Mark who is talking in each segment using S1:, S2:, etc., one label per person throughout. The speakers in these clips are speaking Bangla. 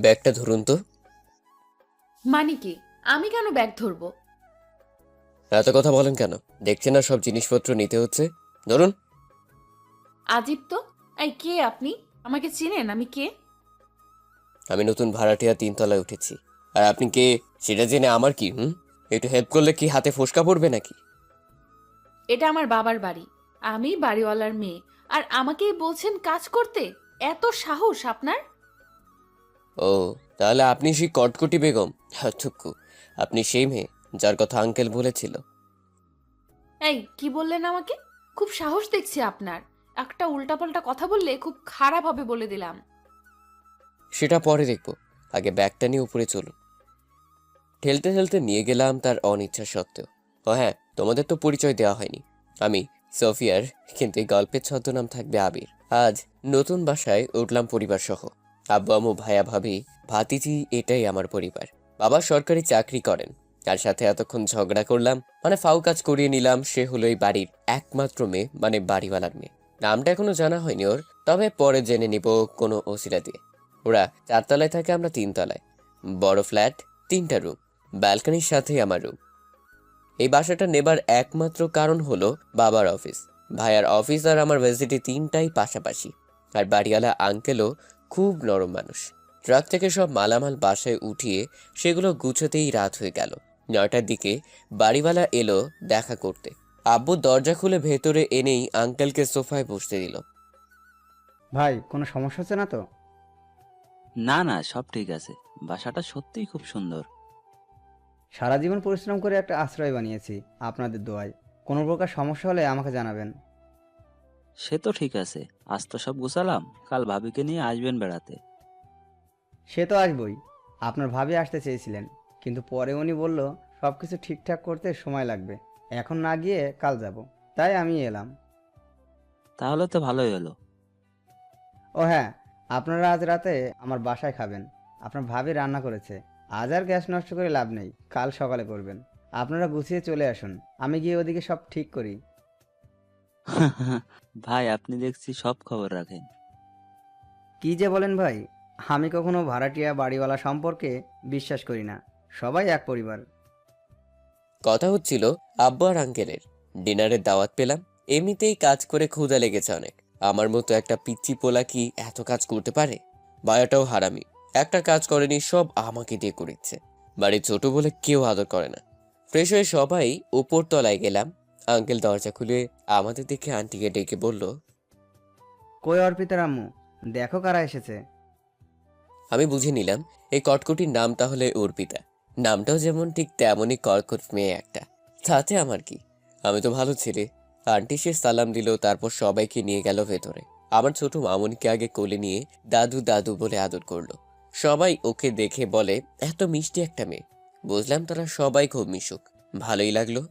S1: ব্যাগটা ধরুন তো।
S2: মানে কি? আমি কেন ব্যাগ ধরবো?
S1: এত কথা বলেন কেন? দেখছেন না সব জিনিসপত্র নিতে হচ্ছে। ধরুন।
S2: আজীব তো। এই, কে আপনি? আমাকে চিনেন আমি কে?
S1: আমি নতুন ভাড়াটিয়া 3 তলায় উঠেছি। আর আপনি কে সেটা জেনে আমার কি? একটু হেল্প করলে কি হাতে ফোসকা পড়বে নাকি?
S2: এটা আমার বাবার বাড়ি। আমি বাড়িওয়ালার মেয়ে। আর আমাকেই বলছেন কাজ করতে? এত সাহস আপনার?
S1: ও, তাহলে আপনি সেই কটকটি বেগম। হ্যাঁ থুকু, আপনি সেই মেয়ে যার কথা আঙ্কেল বলেছিল।
S2: এই, কি বললেন আমাকে? খুব সাহস দেখছি আপনার। একটা উল্টাপাল্টা কথা বললে খুব খারাপ হবে বলে দিলাম।
S1: সেটা পরে দেখব, আগে ব্যাগটা নিয়ে উপরে চলুন। ঠেলতে ঠেলতে নিয়ে গেলাম তার অনিচ্ছা সত্ত্বেও। ও হ্যাঁ, তোমাদের তো পরিচয় দেওয়া হয়নি। আমি সোফিয়ার, কিন্তু এই গল্পের ছদ্মনাম থাকবে আবির। আজ নতুন বাসায় উঠলাম পরিবার সহ। আব্বু আম্মু ভাইয়া ভাবি ভাতিজি, এটাই আমার পরিবার। বাবা সরকারি চাকরি করেন, তার সাথে এতক্ষণ ঝগড়া করলাম, মানে ফাউ কাজ করিয়ে নিলাম। সে হলো এই বাড়ির একমাত্র মেয়ে, মানে বাড়িওয়ালার মেয়ে। নামটা এখনো জানা হয়নি ওর, তবে পরে জেনে নিব কোনো ওসিলা দিয়ে। ওরা 4 তলায় থাকে, আমরা 3 তলায়। বড় ফ্ল্যাট, 3টা রুম, ব্যালকনির সাথেই আমার রুম। এই বাসাটা নেবার একমাত্র কারণ হলো বাবার অফিস। ভাইয়ার অফিস আর আমার ভার্সিটি 3টাই পাশাপাশি। আর বাড়িওয়ালা আঙ্কেলও খুব নরম মানুষ। ট্রাক থেকে সব মালামাল বাসায় উঠিয়ে সেগুলো গুছোতেই রাত হয়ে গেল। 9টার দিকে বাড়িওয়ালা এলো দেখা করতে। আব্বু দরজা খুলে ভেতরে এনেই আঙ্কেলকে সোফায় বসতে দিল।
S3: ভাই, কোনো সমস্যা হচ্ছে না তো?
S4: না না, সব ঠিক আছে। বাসাটা সত্যিই খুব সুন্দর।
S3: সারা জীবন পরিশ্রম করে একটা আশ্রয় বানিয়েছি আপনাদের দোয়ায়। কোনো প্রকার সমস্যা হলে আমাকে জানাবেন।
S4: সে তো ঠিক আছে। আজ তো সব গুছালাম, কাল ভাবিকে নিয়ে আসবেন বেড়াতে।
S3: সে তো আসবই। আপনার ভাবি আসতে চেয়েছিলেন, কিন্তু পরে উনি বলল সব কিছু ঠিকঠাক করতে সময় লাগবে, এখন না গিয়ে কাল যাব। তাই আমি এলাম।
S4: তাহলে তো ভালোই হলো।
S3: ও হ্যাঁ, আপনারা আজ রাতে আমার বাসায় খাবেন। আপনার ভাবি রান্না করেছে। আজ আর গ্যাস নষ্ট করে লাভ নেই, কাল সকালে করবেন। আপনারা গুছিয়ে চলে আসুন, আমি গিয়ে ওদিকে সব ঠিক করি।
S4: ভাই, আপনি দেখছি সব খবর রাখেন।
S3: কি যে বলেন ভাই, আমি কখনো ভাড়াটিয়া বাড়িওয়ালা সম্পর্কে বিশ্বাস করি না। সবাই এক পরিবার।
S1: কথা হচ্ছিল আব্বু আর আঙ্কেলের। ডিনারের দাওয়াত পেলাম। এমনিতেই কাজ করে ক্ষুধা লেগেছে অনেক। আমার মতো একটা পিচ্চি পোলা কি এত কাজ করতে পারে? বায়াটাও হারামি, একটা কাজ করেনি, সব আমাকে দিয়ে করিচ্ছে। বাড়ির ছোট বলে কেউ আদর করে না। ফ্রেশ হয়ে সবাই উপর তলায় গেলাম। আঙ্কেল দরজা খুলে আমাদের দেখে আন্টিকে ডেকে বলল।
S3: কই অর্পিতার আম্মু, দেখো কারা এসেছে।
S1: আমি বুঝে নিলাম এই কটকটির নাম তাহলে অর্পিতা। নামটাও যেমন ঠিক তেমনই কর্কট মেয়ে একটা। তাতে আমার কি, আমি তো ভালো ছেলে। আন্টি সে সালাম দিল, তারপর সবাইকে নিয়ে গেল ভেতরে। আমার ছোট মামুনিকে আগে কোলে নিয়ে দাদু দাদু বলে আদর করলো। সবাই ওকে দেখে বলে এত মিষ্টি একটা মেয়ে। বুঝলাম তারা সবাই খুব মিশুক। ভালোই লাগলো।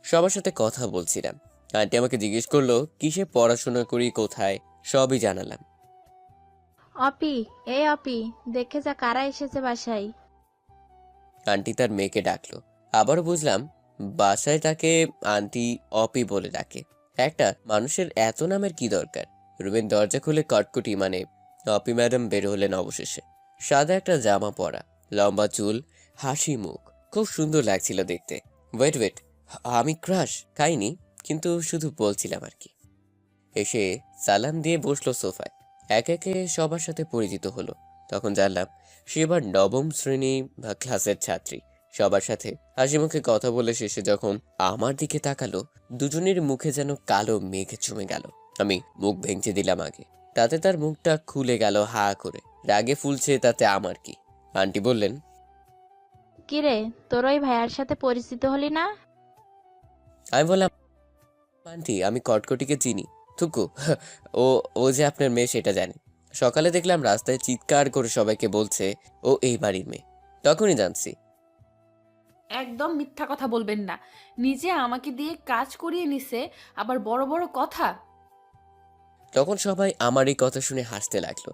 S1: সবার সাথে কথা বলছিলাম। আন্টি আমাকে জিজ্ঞেস করলো কিসে পড়াশোনা করি, কোথায়, সবই জানালাম।
S5: অপি, এই অপি, দেখে যা কারা এসেছে বাসায়।
S1: আন্টি তার মেয়েকে ডাকলো। আবারও বুঝলাম বাসায় তাকে আন্টি অপি বলে ডাকে। একটা মানুষের এত নামের কি দরকার? রুমের দরজা খুলে কটকটি মানে অপি ম্যাডাম বের হলেন অবশেষে। সাদা একটা জামা পরা, লম্বা চুল, হাসি মুখ, খুব সুন্দর লাগছিল দেখতে। ওয়েট ওয়েট, আমি ক্রাশ খাইনি, কিন্তু শুধু বলছিলাম আর কি। এসে সালাম দিয়ে বসলো সোফায়। একে একে সবার সাথে পরিচিত হলো। তখন জানলাম সে এবার নবম শ্রেণী বা ক্লাসের ছাত্রী। সবার সাথে হাসি মুখে কথা বলে শেষে যখন আমার দিকে তাকালো, দুজনের মুখে যেন কালো মেঘ জমে গেল। আমি মুখ ভেঙচে দিলাম আগে, তাতে তার মুখটা খুলে গেল হা করে। রাগে ফুলছে, তাতে আমার কি। আন্টি বললেন।
S5: কিরে, তোর ওই ভাইয়ার সাথে পরিচিত হলি না?
S1: আমি বললাম আন্টি আমি কটকটিকে চিনি। থুকু, ও ও যে আপনার মেয়ে সেটা জানি। সকালে দেখলাম রাস্তায় চিৎকার করে সবাইকে বলছে ও এই বাড়ির মেয়ে, তখনই জানছি।
S2: একদম মিথ্যা কথা বলবেন না। নিজে আমাকে দিয়ে কাজ করিয়ে নিছে, আবার বড় বড় কথা।
S1: তখন সবাই আমার এই কথা শুনে হাসতে লাগলো।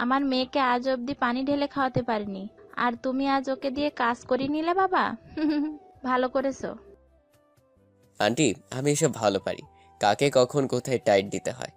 S5: আমার মেয়েকে আজ অবধি পানি ঢেলে খাওয়াতে পারিনি, আর তুমি আজ ওকে দিয়ে কাজ করিয়ে নিলে বাবা। ভালো করেছো।
S1: আন্টি আমি এসব ভালো পারি, কাকে কখন কোথায় টাইট দিতে হয়।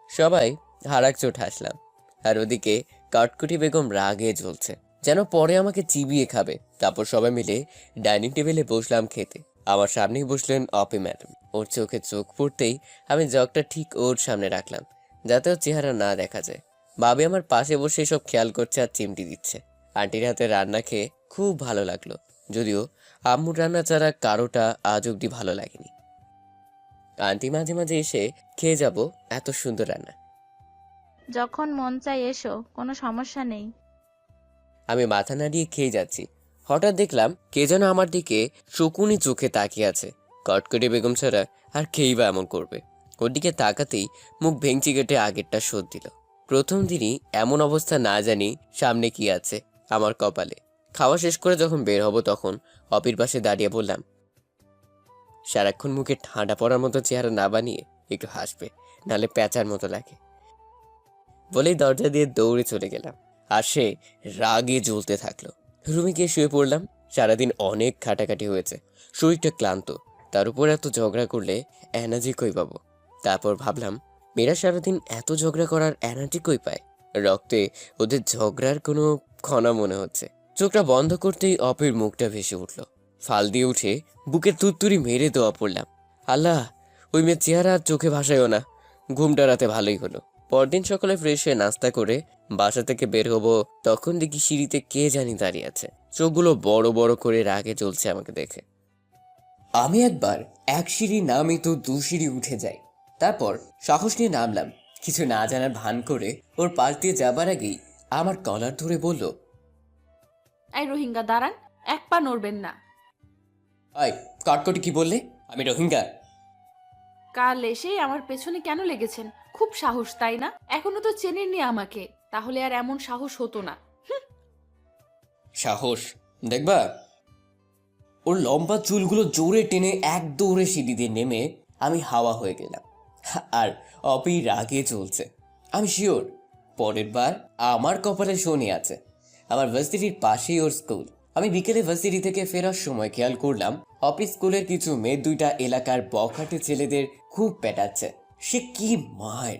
S1: সবাই হারাক চোট হাসলাম। আর ওদিকে কাঠকুটি বেগম রাগে জ্বলছে, যেন পরে আমাকে চিবিয়ে খাবে। তারপর সবাই মিলে ডাইনিং টেবিলে বসলাম খেতে। আমার সামনেই বসলেন অপি ম্যাডাম। ওর চোখে চোখ পড়তেই আমি জগটা ঠিক ওর সামনে রাখলাম, যাতে ওর চেহারা না দেখা যায়। ভাবি আমার পাশে বসে সব খেয়াল করছে আর চিমটি দিচ্ছে। আন্টির হাতে রান্না খেয়ে খুব ভালো লাগলো, যদিও আম্মুর রান্না ছাড়া কারোটা আজ অব্দি ভালো লাগেনি। আন্টি মাঝে মাঝে এসে খেয়ে যাব, এত সুন্দর রান্না।
S5: যখন মন চাই এসো, কোনো সমস্যা নেই।
S1: আমি মাথা নাড়িয়ে খেয়ে যাচ্ছি। হঠাৎ দেখলাম কে যেন আমার দিকে শকুনি চোখে তাকিয়ে আছে। কটকটি বেগম ছাড়া আর কেই বা এমন করবে? ওর দিকে তাকাতেই মুখ ভেঙচি কেটে আগেরটা শোধ দিল। প্রথম দিনই এমন অবস্থা, না জানি সামনে কি আছে আমার কপালে। খাওয়া শেষ করে যখন বের হব তখন অপির পাশে দাঁড়িয়ে বললাম, সারাক্ষণ মুখে ঠান্ডা পড়ার মতো চেহারা না বানিয়ে একটু হাসবে, নাহলে প্যাঁচার মতো লাগে। বলেই দরজা দিয়ে দৌড়ে চলে গেলাম। আর সে রাগে জ্বলতে থাকলো। রুমে গিয়ে শুয়ে পড়লাম। সারাদিন অনেক খাটাখাটি হয়েছে, শরীরটা ক্লান্ত, তার উপর এত ঝগড়া করলে এনার্জি কই পাবো? তারপর ভাবলাম, মেয়েরা সারাদিন এত ঝগড়া করার এনার্জি কই পায়? রক্তে ওদের ঝগড়ার কোনো ক্ষণা মনে হচ্ছে। চোখটা বন্ধ করতেই অপির মুখটা ভেসে উঠল। ফাল দিয়ে উঠে বুকে তুত্তুরি মেরে দেওয়া পড়লাম। আল্লাহ, ওই মেয়ের চেহারা আর চোখে ভাসাইও না। ঘুমটা রাতে ভালোই হলো। পরদিন সকালে ফ্রেশ হয়ে নাস্তা করে বাসা থেকে বের হবো, তখন দেখি সিঁড়িতে কে জানি দাঁড়িয়ে আছে। চোখগুলো বড় বড় করে রাগে জ্বলছে আমাকে দেখে। আমি একবার এক সিঁড়ি নামি তো 2 সিঁড়ি উঠে যাই। তারপর সাহস নিয়ে নামলাম। কিছু না জানার ভান করে ওর পাশ দিয়ে যাবার আগেই আমার কলার ধরে বলল,
S2: এই রোহিঙ্গা দাঁড়ান, এক পা নড়বেন না।
S1: আয়, কটকটি কি বললে? আমি রোহিঙ্গা?
S2: কাল এসে আমার পেছনে কেন লেগেছেন? খুব সাহস, তাই না? এখনো তো চেনেননি আমাকে, তাহলে আর এমন সাহস হতো না।
S1: সাহস দেখবা? ওর লম্বা চুলগুলো জোরে টেনে এক দৌড়ে সিঁড়ি দিয়ে নেমে আমি হাওয়া হয়ে গেলাম। আর অপি রাগে চলছে। আমি শিওর পরের বার আমার কপালে শনি আছে। আমার ভার্সিটির পাশেই ওর স্কুল। আমি বিকেলে ভার্সিটি থেকে ফেরার সময় খেয়াল করলাম অপি স্কুলের কিছু মেয়ে 2টা এলাকার বখাটে ছেলেদের খুব পেটাচ্ছে। সে কি মার!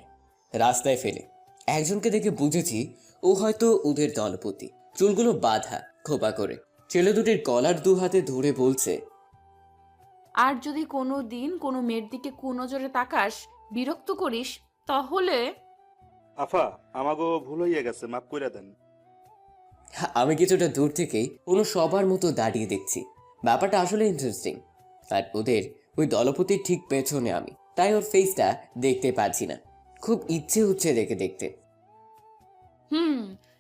S1: রাস্তায় ফেলে একজনকে দেখে বুঝেছি ও হয়তো ওদের দলপতি। চুলগুলো বাঁধা খোপা করে, ছেলে দুটির কলার 2 হাতে ধরে বলছে,
S2: আর যদি কোনো দিন কোনো মেয়ের দিকে কুনজরে তাকাস, বিরক্ত করিস, তাহলে
S6: আফা, আমাগো ভুল হইয়া গেছে, মাফ কইরা দেন।
S1: আমি কিছুটা দূর থেকেই কোনো সবার মতো দাঁড়িয়ে দেখছি। ব্যাপারটা আসলে ইন্টারেস্টিং। আর ওদের ওই দলপতির ঠিক পেছনে আমি, তাই ওর ফেসটা দেখতে পাচ্ছি না। খুব ইচ্ছে হচ্ছে দেখতে।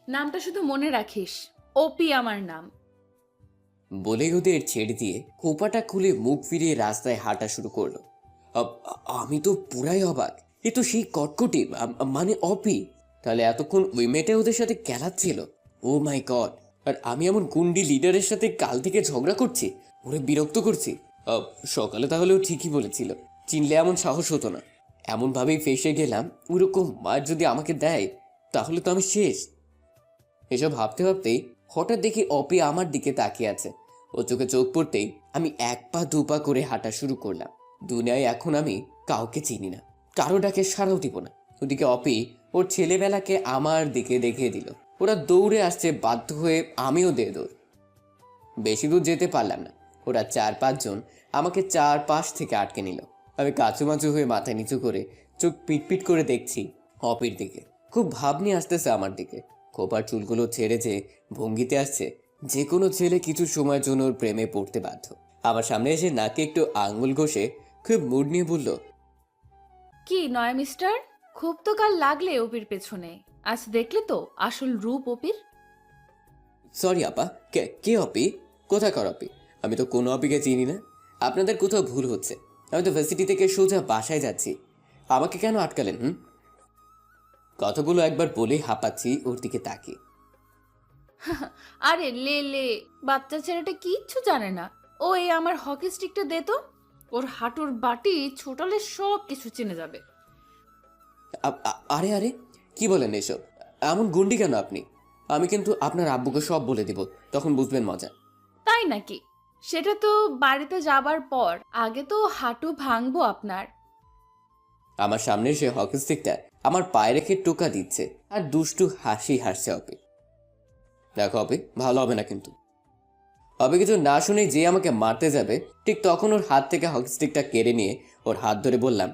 S2: নামটা শুধু মনে রাখিস, ওপি আমার নাম।
S1: বলে ওদের ছেড়ে দিয়ে খোপাটা খুলে মুখ ফিরিয়ে রাস্তায় হাঁটা শুরু করলো। আমি তো পুরাই অবাক। এ তো সেই কটকটি, মানে অপি। তাহলে এতক্ষণ ওই মেয়েটা ওদের সাথে খেলাচ্ছিল। ও মাই গড! আর আমি এমন গুন্ডি লিডারের সাথে কাল থেকে ঝগড়া করছি, ওরে বিরক্ত করছি। সকালে তাহলে ও ঠিকই বলেছিল, চিনলে এমন সাহস হতো না। এমনভাবেই ফেসে গেলাম। ওরকম মার যদি আমাকে দেয় তাহলে তো আমি শেষ। এসব ভাবতে ভাবতেই হঠাৎ দেখি অপি আমার দিকে তাকিয়ে আছে। ও চোখে চোখ পড়তেই আমি 1 পা 2 পা করে হাঁটা শুরু করলাম। দুনিয়ায় এখন আমি কাউকে চিনি না, কারো ডাকে সাড়াও দিব না। ওদিকে অপি ওর ছেলেবেলাকে আমার দিকে দেখিয়ে দিল। ওরা দৌড়ে আসছে, বাধ্য হয়ে আমিও দৌড়। বেশি দূর যেতে পারলাম না। ওরা 4-5 জন আমাকে 4 পাশ থেকে আটকে নিল। আমি কাচুমাচু হয়ে মাথা নিচু করে চোখ পিটপিট করে দেখছি অপির দিকে। খুব ভাব নিয়ে আসতেছে আমার দিকে। খোপার চুলগুলো ছেড়ে যে ভঙ্গিতে আসছে, যে কোনো ছেলে কিছু সময়ের জন্য ওর প্রেমে পড়তে বাধ্য। আমার সামনে এসে নাকে একটু আঙ্গুল ঘষে খুব মুড নিয়ে বলল,
S2: কি নয় মিস্টার, খুব তো কাল লাগলে ওপির পেছনে, আজ দেখলে তো আসল রূপ ওপির।
S1: সরি আপা। কে অপি? কোথাকার অপি? আমি তো কোনো অপিকে চিনি না। আপনাদের কোথাও ভুল হচ্ছে। আমি তো ভার্সিটি থেকে সোজা বাসায় যাচ্ছি, আমাকে কেন আটকালেন? কথাগুলো একবার বলেই হাঁপাচ্ছি ওর দিকে তাকিয়ে।
S2: আরে লে, বাচ্চা ছেলেটা কিচ্ছু জানে না। ও এই আমার হকি স্টিকটা দে তো, ওর হাঁটুর বাটি ছোটালে সব কিছু চিনে যাবে।
S1: আরে কি বলেন এসব? এমন গুন্ডি কেন আপনি? আমি কিন্তু আপনার আব্বুকে সব বলে দিব, তখন বুঝবেন মজা।
S2: তাই নাকি? সেটা তো বাড়িতে যাবার পর, আগে তো হাঁটু ভাঙবো আপনার।
S1: আমার সামনে সে হকি স্টিকটা আমার পায়ে রেখে টোকা দিচ্ছে আর দুষ্টু হাসি হাসছে অপি। দেখো অপি, ভালো হবে না কিন্তু। অপি কিছু না শুনে যে আমাকে মারতে যাবে ঠিক তখন ওর হাত থেকে হকি স্টিকটা কেড়ে নিয়ে ওর হাত ধরে বললাম,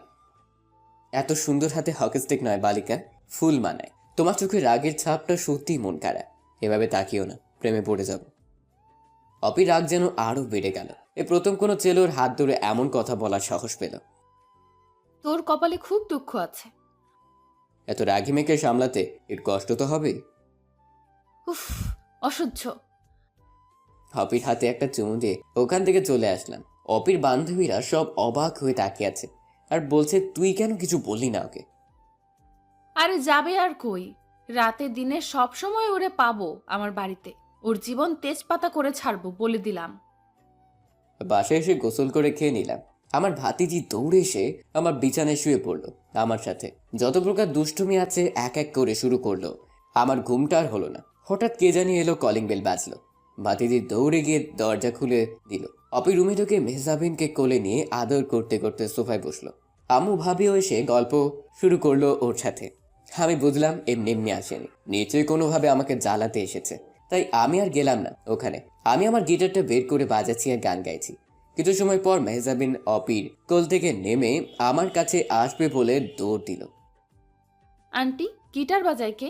S1: এত সুন্দর হাতে হকি স্টিক নয় বালিকা, ফুল মানায়। তোমার চোখে রাগের ছাপটা সত্যিই মন কাড়া। এভাবে তাকিও না, প্রেমে পড়ে যাব। অপি রাগ যেন আরো বেড়ে গেল। এ প্রথম কোনো ছেলে ওর হাত ধরে এমন কথা বলার সাহস পেল।
S2: তোর কপালে খুব দুঃখ আছে।
S1: এত রাগি মেয়েকে সামলাতে এর কষ্ট তো হবেই।
S2: উফ, অসহ্য।
S1: অপির হাতে একটা চুমু দিয়ে ওখান থেকে চলে আসলাম। অপির বান্ধবীরা সব অবাক হয়ে তাকিয়ে আছে আর বলছে, তুই কেন কিছু বললি না ওকে?
S2: আরে যাবে আর কই, রাতে দিনে সব সময় ওরে পাবো আমার বাড়িতে। ওর জীবন তেজপাতা করে ছাড়বো বলে দিলাম।
S1: বাসায় এসে গোসল করে খেয়ে নিলাম। আমার ভাতিজি দৌড়ে এসে আমার বিছানায় শুয়ে পড়লো আমার সাথে। যত প্রকার দুষ্টুমি আছে এক এক করে শুরু করলো। আমার ঘুমটা আর হলো না। হঠাৎ কে জানি এলো, কলিং বেল বাজলো। ভাতিজি দৌড়ে গিয়ে দরজা খুলে দিল। অপি রুমে ঢুকে মেহজাবিনকে কোলে নিয়ে আদর করতে করতে সোফায় বসলো। আম্মু ভাবিও এসে গল্প শুরু করলো ওর সাথে। আমি বুঝলাম এমনি এমনি আসেনি, নিশ্চয়ই কোনোভাবে আমাকে জ্বালাতে এসেছে। তাই আমি আর গেলাম না ওখানে। আমি আমার গিটারটা বের করে বাজাচ্ছি আর গান গাইছি। কিছু সময় পর মেহজাবিন অপির কোল থেকে নেমে আমার কাছে আসবে বলে দৌড় দিল।
S2: আন্টি, গিটার বাজায় কে?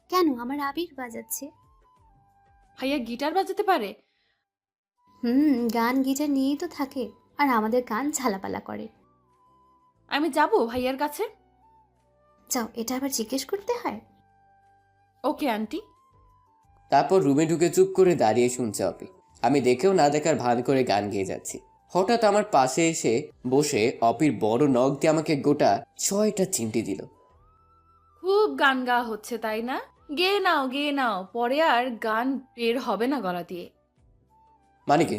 S7: কেন, আমার আবির বাজাচ্ছে।
S2: ভাইয়া গিটার বাজাতে পারে?
S7: গান গিটার নিয়েই তো থাকে, আর আমাদের গান ঝালাপালা করে।
S2: আমি যাব ভাইয়ার কাছে।
S7: যাও, এটা আবার জিজ্ঞেস করতে হয়?
S2: Okay aunty.
S1: তারপর রুমে ঢুকে চুপ করে দাঁড়িয়ে শুনছে অপি। আমি দেখেও না দেখার ভান করে গান গেয়ে যাচ্ছি। হঠাৎ আমার পাশে এসে বসে অপির বড় নখ দিয়ে আমাকে গোটা 6টা চিমটি দিল।
S2: খুব গান গাওয়া হচ্ছে তাই না? গেয়ে নাও গেয়ে নাও, পরে আর গান বের হবে না গলা দিয়ে।
S1: মানে কি?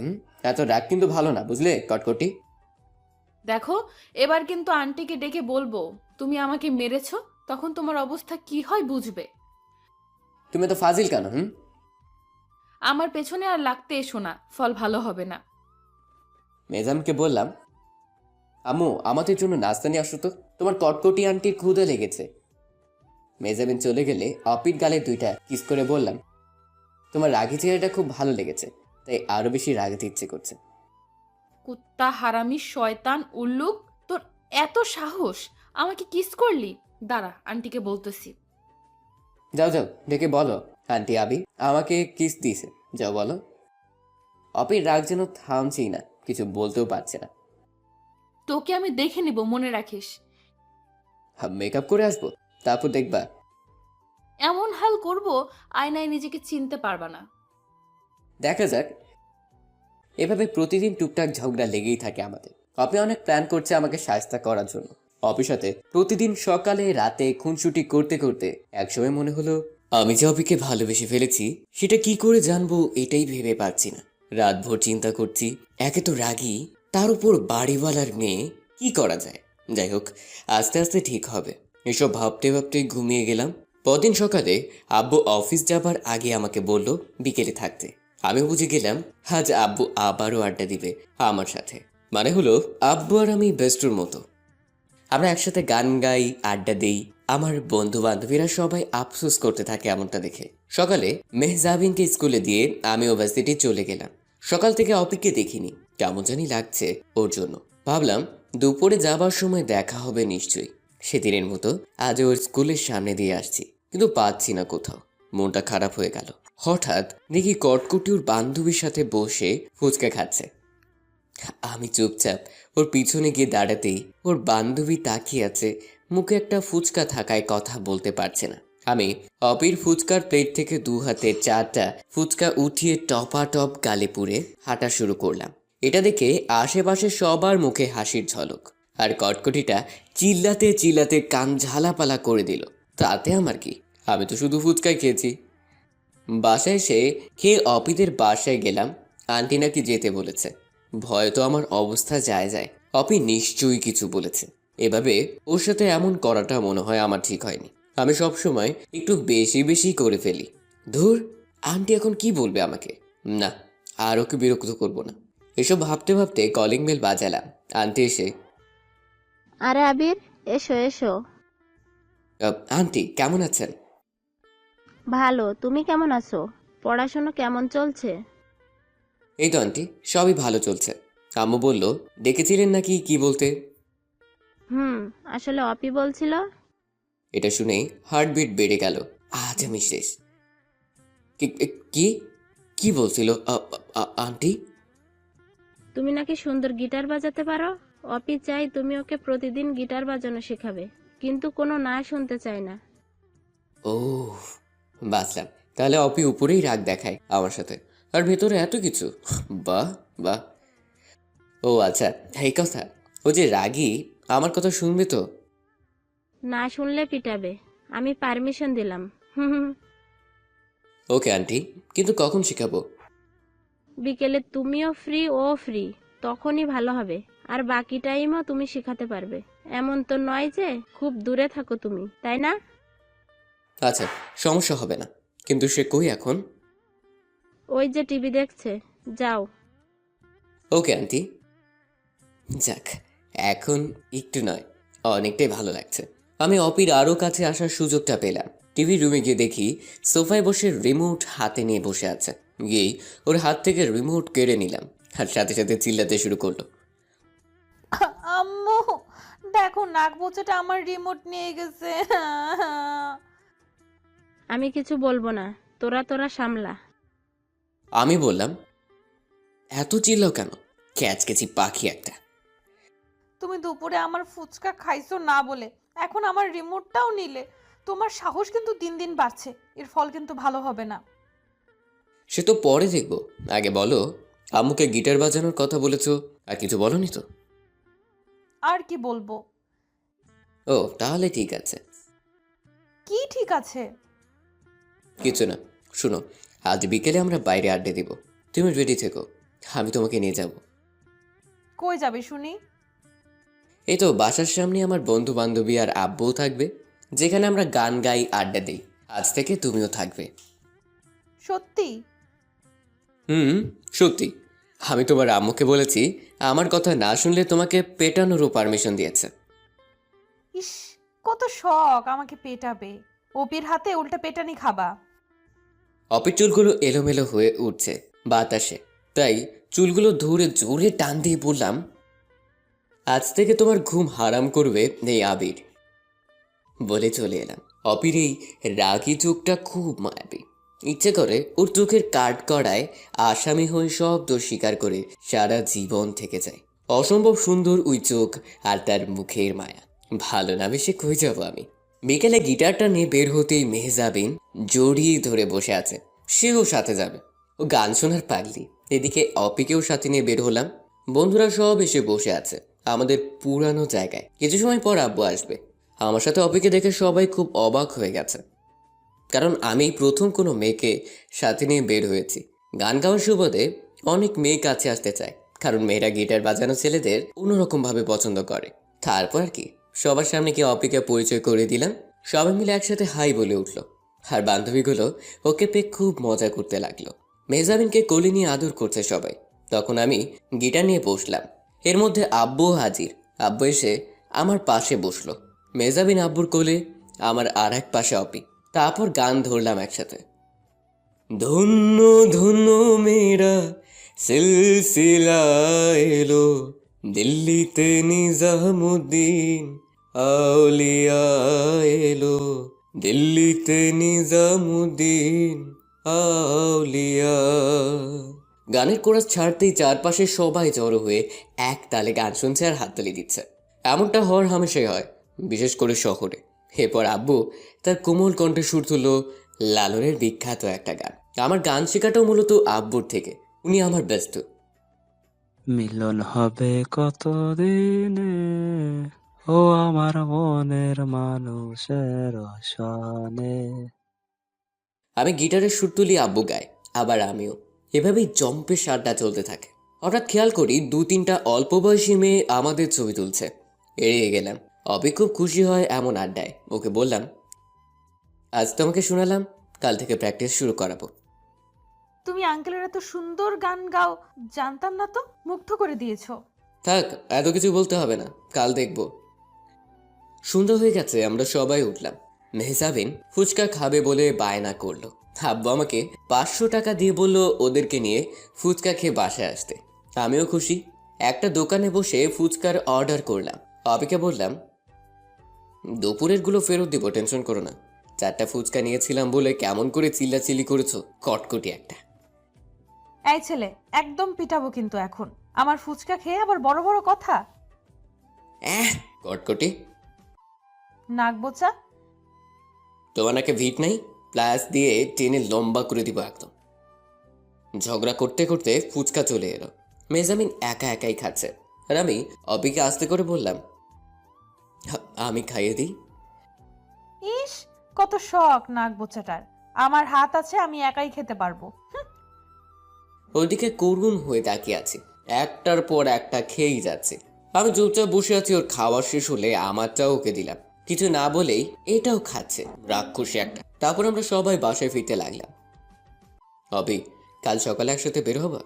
S1: এত রাগ কিন্তু ভালো না, বুঝলে কটকটি?
S2: দেখো, এবার কিন্তু আন্টিকে ডেকে বলবো তুমি আমাকে মেরেছো, তখন তোমার অবস্থা কি হয় বুঝবে।
S1: তুমি তো ফাজিল কেন?
S2: আমার পেছনে আর লাগতে এসো না, ফল ভালো হবে না।
S1: মেজামকে বললাম, আম্মু আমাদের জন্য নাস্তা নিয়ে আসো তো, তোমার কটকটি আন্টির ক্ষুধা লেগেছে। মেজামিন চলে গেলে অপির গালে 2টা কিস করে বললাম, তোমার রাগি চেহারাটা খুব ভালো লেগেছে, তাই আরো বেশি রাগাতে ইচ্ছে করছে।
S2: কুত্তা, হারামি, শয়তান, উল্লুক, তোর এত সাহস আমাকে কিস করলি? দাঁড়া, আন্টিকে বলতেছি।
S1: যাও যাও, ডেকে বলো আন্টি আবি আমাকে কিস দিয়েছে, যাও বলো। অপির রাগ যেন থামছেই না, কিছু বলতেও পারছে না।
S2: তোকে আমি দেখে নিব, মনে রাখিস।
S1: মেকআপ করে আসবো, তারপর দেখবা।
S2: এমন হাল করব আয়নায় নিজেকে চিনতে পারবা না।
S1: দেখা যাক। এভাবে প্রতিদিন টুকটাক ঝগড়া লেগেই থাকে আমাদের। অপি অনেক প্ল্যান করছে আমাকে সাহায্য করার জন্য। অপির সাথে প্রতিদিন সকালে রাতে খুনসুটি করতে করতে একসময় মনে হলো, আমি যে অপিকে ভালোবেসে ফেলেছি সেটা কি করে জানবো এটাই ভেবে পাচ্ছি না। রাতভর চিন্তা করছি, একে তো রাগী, তার উপর বাড়িওয়ালার মেয়ে, কি করা যায়। যাই হোক, আস্তে আস্তে ঠিক হবে। এসব ভাবতে ভাবতে ঘুমিয়ে গেলাম। পরদিন সকালে আব্বু অফিস যাবার আগে আমাকে বলল বিকেলে থাকতে। আমি বুঝে গেলাম আজ আব্বু আবারও আড্ডা দিবে আমার সাথে। মানে হলো আব্বু আর আমি বেস্টর মতো। আমরা একসাথে গান গাই, আড্ডা দেই। আমার বন্ধু বান্ধবীরা সবাই আফসোস করতে থাকে এমনটা দেখে। সকালে মেহজাবিনকে স্কুলে দিয়ে আমি ভার্সিটি চলে গেলাম। সকাল থেকে অপিকে দেখিনি, কেমন জানি লাগছে ওর জন্য। ভাবলাম দুপুরে যাবার সময় দেখা হবে নিশ্চয়ই। সেদিনের মতো আজ ওর স্কুলের সামনে দিয়ে আসছি, কিন্তু পাচ্ছি না কোথাও। মনটা খারাপ হয়ে গেল। হঠাৎ দেখি কটকটি ওর বান্ধবীর সাথে বসে ফুচকা খাচ্ছে। আমি চুপচাপ ওর পিছনে গিয়ে দাঁড়াতেই ওর বান্ধবী তাকিয়ে আছে, মুখে একটা ফুচকা থাকায় কথা বলতে পারছে না। আমি অপির ফুচকার প্লেট থেকে 2 হাতে 4টা ফুচকা উঠিয়ে টপাটপ গালে পুরে হাঁটা শুরু করলাম। এটা দেখে আশেপাশে সবার মুখে হাসির ঝলক, আর কটকটিটা চিল্লাতে চিল্লাতে কান ঝালাপালা করে দিল। তাতে আমার কি, আমি তো শুধু ফুচকাই খেয়েছি। বাসায় এসে খেয়ে অপিদের বাসায় গেলাম। আন্টি নাকি যেতে বলেছে। ভয় তো আমার অবস্থা যায় যায়, অপি নিশ্চয়ই কিছু বলেছে। এভাবে ওর সাথে এমন করাটা মনে হয় আমার ঠিক হয়নি। আমি সবসময় একটু বেশি বেশি করে ফেলি। ধুর, আন্টি এখন কি বলবে আমাকে? না, আর ওকে বিরক্ত করবো না। এসব ভাবতে ভাবতে কলিং বেল বাজালাম। আন্টি এসে,
S5: আরে আবির, এসো এসো।
S1: আন্টি কেমন আছেন?
S5: ভালো, তুমি কেমন আছো? পড়াশোনা কেমন চলছে?
S1: এই তো আন্টি, সবই ভালো চলছে। আম্মু বলল ডেকেছিলেন নাকি কি বলতে?
S5: আসলে অপি বলছিল।
S1: এটা শুনে হার্টবিট বেড়ে গেল। আজ আমি শেষ। কি কি বলছিল আন্টি?
S5: তুমি নাকি সুন্দর গিটার বাজাতে পারো। অপি চাই তুমি ওকে প্রতিদিন গিটার বাজানো শেখাবে, কিন্তু কোনো না শুনতে চায় না।
S1: ও, বাঁচলাম। তাহলে অপি উপরেই রাগ দেখায় আমার সাথে, আর ভেতরে এত কিছু। বাহ বাহ। ও আচ্ছা, এই কথা। ও যে রাগী, আমার কথা শুনবে তো?
S5: না শুনলে পিটাবে। আমি পারমিশন দিলাম। হুম।
S1: ওকে আন্টি, কিন্তু কখন শেখাবো?
S5: বিকেলে তুমিও ফ্রি ও ফ্রি, তখনই ভালো হবে। আর বাকি টাইমও তুমি শেখাতে পারবে। এমন তো নয় যে খুব দূরে থাকো তুমি, তাই না?
S1: আচ্ছা, সমস্যা হবে না। কিন্তু সে কই এখন?
S5: ওই যে টিভি দেখছে, যাও।
S1: Okay aunty. যাক, এখন একটু নয়, অনেকটাই ভালো লাগছে। আমি অপির আরও কাছে আসার সুযোগটা পেলাম। টিভি রুমে গিয়ে দেখি সোফায় বসে রিমোট হাতে নিয়ে বসে আছে। গিয়েই ওর হাত থেকে রিমোট কেড়ে নিলাম, আর সাথে সাথে চিল্লাতে শুরু করলো।
S2: আম্মু, দেখো নাক বোচাটা আমার রিমোট নিয়ে গেছে।
S5: আমি কিছু বলবো না, তোরা তোরা সামলা।
S1: আমি বললাম, এত চিল্লাও কেন? ক্যাচকেচি পাখি একটা।
S2: তুমি দুপুরে আমার ফুচকা খাইছো না বলে এখন আমার রিমোটটাও নিলে। তোমার সাহস কিন্তু দিন দিন বাড়ছে, এর ফল কিন্তু ভালো হবে না।
S1: সে তো পরে দেখবো, আগে বলো আম্মুকে গিটার বাজানোর কথা বলেছো, আর কিছু বলনি তো?
S2: আর কি বলবো?
S1: ও, তাহলে ঠিক আছে।
S2: কি ঠিক আছে?
S1: কিছু না, শুনো, আজ বিকেলে আমরা বাইরে আড্ডা দিব। তুমি রেডি থেকো, আমি তোমাকে নিয়ে যাব।
S2: কই যাবে শুনি?
S1: এই তো বাসার সামনে আমার বন্ধু বান্ধবী আর আব্বুও থাকবে, যেখানে আমরা গান গাই, আড্ডা দিই। আজ থেকে তুমিও থাকবে।
S2: সত্যি?
S1: হুম, সত্যি। আমি তোমার আম্মুকে বলেছি আমার কথা না শুনলে তোমাকে পেটানোরও পারমিশন দিয়েছে।
S2: ইস, কত শখ আমাকে পেটাবে। ওপির হাতে উল্টা পেটানি খাবা।
S1: অপির চুলগুলো এলোমেলো হয়ে উঠছে বাতাসে, তাই চুলগুলো ধরে জোরে টান দিয়ে বললাম, আজ থেকে তোমার ঘুম হারাম করবে এই আবির। বলে চলে এলাম। অপির এই রাগী চোখটা খুব মায়াবী। ইচ্ছে করে ওর চোখের কাঠ করায় আসামি হয়ে সব দোষ স্বীকার করে সারা জীবন থেকে যায়। অসম্ভব সুন্দর ওই চোখ আর তার মুখের মায়া। ভালো না বেশি কই যাব আমি। বিকেলে গিটারটা নিয়ে বের হতেই মেহজাবিন জড়িয়ে ধরে বসে আছে, সেও সাথে যাবে। ও গান শোনার পাগলি। এদিকে অপিকেও সাথে নিয়ে বের হলাম। বন্ধুরা সব এসে বসে আছে আমাদের পুরানো জায়গায়। কিছু সময় পর আব্বু আসবে। আমার সাথে অপিকে দেখে সবাই খুব অবাক হয়ে গেছে, কারণ আমি প্রথম কোনো মেয়েকে সাথে নিয়ে বের হয়েছি। গান গাওয়ার সুবাদে অনেক মেয়ে কাছে আসতে চায়, কারণ মেয়েরা গিটার বাজানো ছেলেদের অন্যরকমভাবে পছন্দ করে। তারপর কি সবার সামনে কি অপিকে পরিচয় করে দিলাম। সবাই মিলে একসাথে হাই বলে উঠলো, আর বান্ধবীগুলো ওকে পেয়ে খুব মজা করতে লাগলো। মেহজাবিনকে কোলে নিয়ে আদর করছে সবাই। তখন আমি গিটার নিয়ে বসলাম। এর মধ্যে আব্বুও হাজির। আব্বু এসে আমার পাশে বসলো। মেহজাবিন আব্বুর কোলে, আমার আর এক পাশে অপি। তারপর গান ধরলাম একসাথে। ধন্য ধন্য মেরা সিলসিলা এলো, দিল্লিতে নিজামুদ্দিন আউলিয়া এলো, দিল্লিতে নিজামুদ্দিন আউলিয়া। গানের কোরাস ছাড়তেই চারপাশে সবাই জড়ো হয়ে এক তালে গান শুনছে আর হাততালি দিচ্ছে। এমনটা হওয়ার হামেশাই হয়, বিশেষ করে শহরে। এরপর আব্বু তার কোমল কণ্ঠে সুর তুলল লালনের বিখ্যাত একটা গান। আমার গান শেখাটাও মূলত আব্বুর থেকে, উনি আমার ব্যস্ত।
S4: মিলন হবে কত দিনে, ও আমার মনের মানুষের সনে।
S1: আমি গিটারের সুর তুলি, আব্বু গায়, আবার আমিও। এভাবেই জম্পে আড্ডা চলতে থাকে। হঠাৎ খেয়াল করি 2-3টা অল্প বয়সী মেয়ে আমাদের ছবি তুলছে। এড়িয়ে গেলাম। অবি খুব খুশি হয় এমন আড্ডায়। ওকে বললাম, আজ তোমাকে শোনালাম, কাল থেকে প্র্যাকটিস শুরু করাবো।
S2: তুমি আঙ্কেলের এত সুন্দর গান গাও, জানতাম না তো। মুগ্ধ করে দিয়েছো।
S1: থাক, এত কিছু বলতে হবে না, কাল দেখবো। সন্ধ্যা হয়ে গেছে, আমরা সবাই উঠলাম। মেহজাবিন ফুচকা খাবে বলে বায়না করলো। আব্বু আমাকে 500 টাকা দিয়ে বলল ওদেরকে নিয়ে ফুচকা খেয়ে বাসায় আসতে। আমিও খুশি। একটা দোকানে বসে ফুচকার অর্ডার করলাম। অপিকে বললাম, দুপুরের গুলো ফেরত দিব, টেনশন করো না। 4টা ফুচকা নিয়েছিলাম বলে কেমন করে চিল্লাচিল্লি করেছো, কটকটি একটা।
S8: এই ছেলে, একদম পিটাবো কিন্তু এখন। আমার ফুচকা খেয়ে আবার বড় বড় কথা।
S1: কটকটি,
S8: নাক বোচা।
S1: তোমার নাকি ভিট নাই? প্লাস দিয়ে টেনে লম্বা করে দিব একদম। ঝগড়া করতে করতে ফুচকা চলে এলো। মেজামিন একা একাই খাচ্ছে, আর আমি অপিকে আস্তে করে বললাম, আমি খাইয়ে দিই।
S8: ইস, কত শখ নাক বোচাটার। আমার হাত আছে, আমি একাই খেতে পারবো।
S1: ওইদিকে করুণ হয়ে তাকিয়ে আছি, একটার পর একটা খেয়েই যাচ্ছে। আমি চুপচাপ বসে আছি। ওর খাওয়া শেষ হলে আমারটাও ওকে দিলাম। কিছু না বলেই এটাও খাচ্ছে, রাক্ষসী একটা। তারপর আমরা সবাই বাসায় ফিরতে লাগলাম। অবি, কাল সকালে একসাথে বের হবা?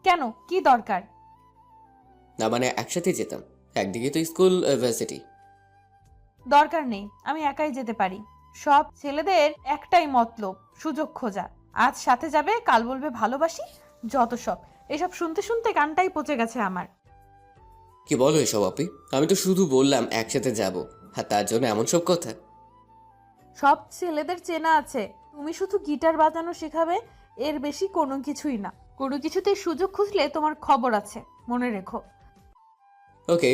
S8: কেন, কি দরকার?
S1: না মানে একসাথে যেতাম, একদিকে তো স্কুল ইউনিভার্সিটি।
S8: দরকার নেই, আমি একাই যেতে পারি। সব ছেলেদের একটাই মতলব, সুযোগ খোঁজা। আজ সাথে যাবে, কাল বলবে ভালোবাসি। যত সব, এসব শুনতে শুনতে কানটাই পচে গেছে আমার।
S1: কি বলো এসব অপি? আমি তো শুধু বললাম একসাথে যাব, আর তার জন্য এমন সব কথা?
S8: সব ছেলেদের চেনা আছে, তুমি শুধু গিটার বাজানো শেখাবে, এর বেশি কোনো কিছুই না। কোনো কিছুতে সুযোগ খুঁজলে তোমার খবর আছে, মনে রেখো।
S1: ওকে,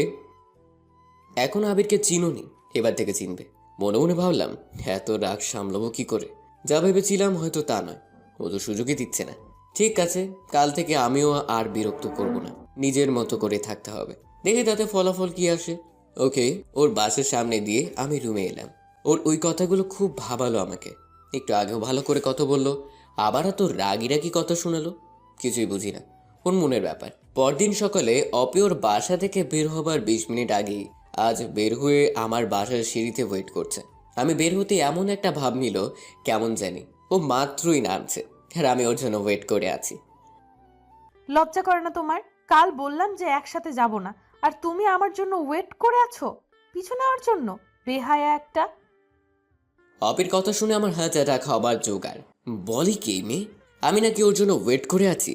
S1: এখন আবিরকে চিনোনি, এবার থেকে চিনবে। মনে মনে ভাবলাম, এত রাগ সামলাবো কি করে? যা ভেবেছিলাম হয়তো তা নয়, ও তো সুযোগই দিচ্ছে না। ঠিক আছে, কাল থেকে আমিও আর বিরক্ত করব না, নিজের মতো করে থাকতে হবে। দেখি তাতে ফলাফল কি আসে। ওকে, ওর বাসের সামনে দিয়ে আমি রুমে এলাম। ওর ওই কথাগুলো খুব ভাবালো আমাকে। একটু আগেও ভালো করে কথা বললো, আবার এত রাগি রাগি কথা শোনালো। কিছুই বুঝি না, ওর মনের ব্যাপার। পরদিন সকালে অপি ওর বাসা থেকে বের হবার 20 মিনিট আগেই আজ বের হয়ে আমার বাসার সিঁড়িতে ওয়েট করছে। আমি বের হতে এমন একটা ভাব নিল কেমন জানি, ও মাত্রই নামছে আর আমি ওর জন্য ওয়েট করে আছি।
S8: লজ্জা করে না তোমার? কাল বললাম যে একসাথে যাব না, আর তুমি আমার জন্য ওয়েট করে আছো পিছু নেওয়ার জন্য। বেহায়া একটা।
S1: অপির কথা শুনে আমার হাত অ্যাটাক হবার জোগাড়। বলি কি মেয়ে, আমি নাকি ওর জন্য ওয়েট করে আছি?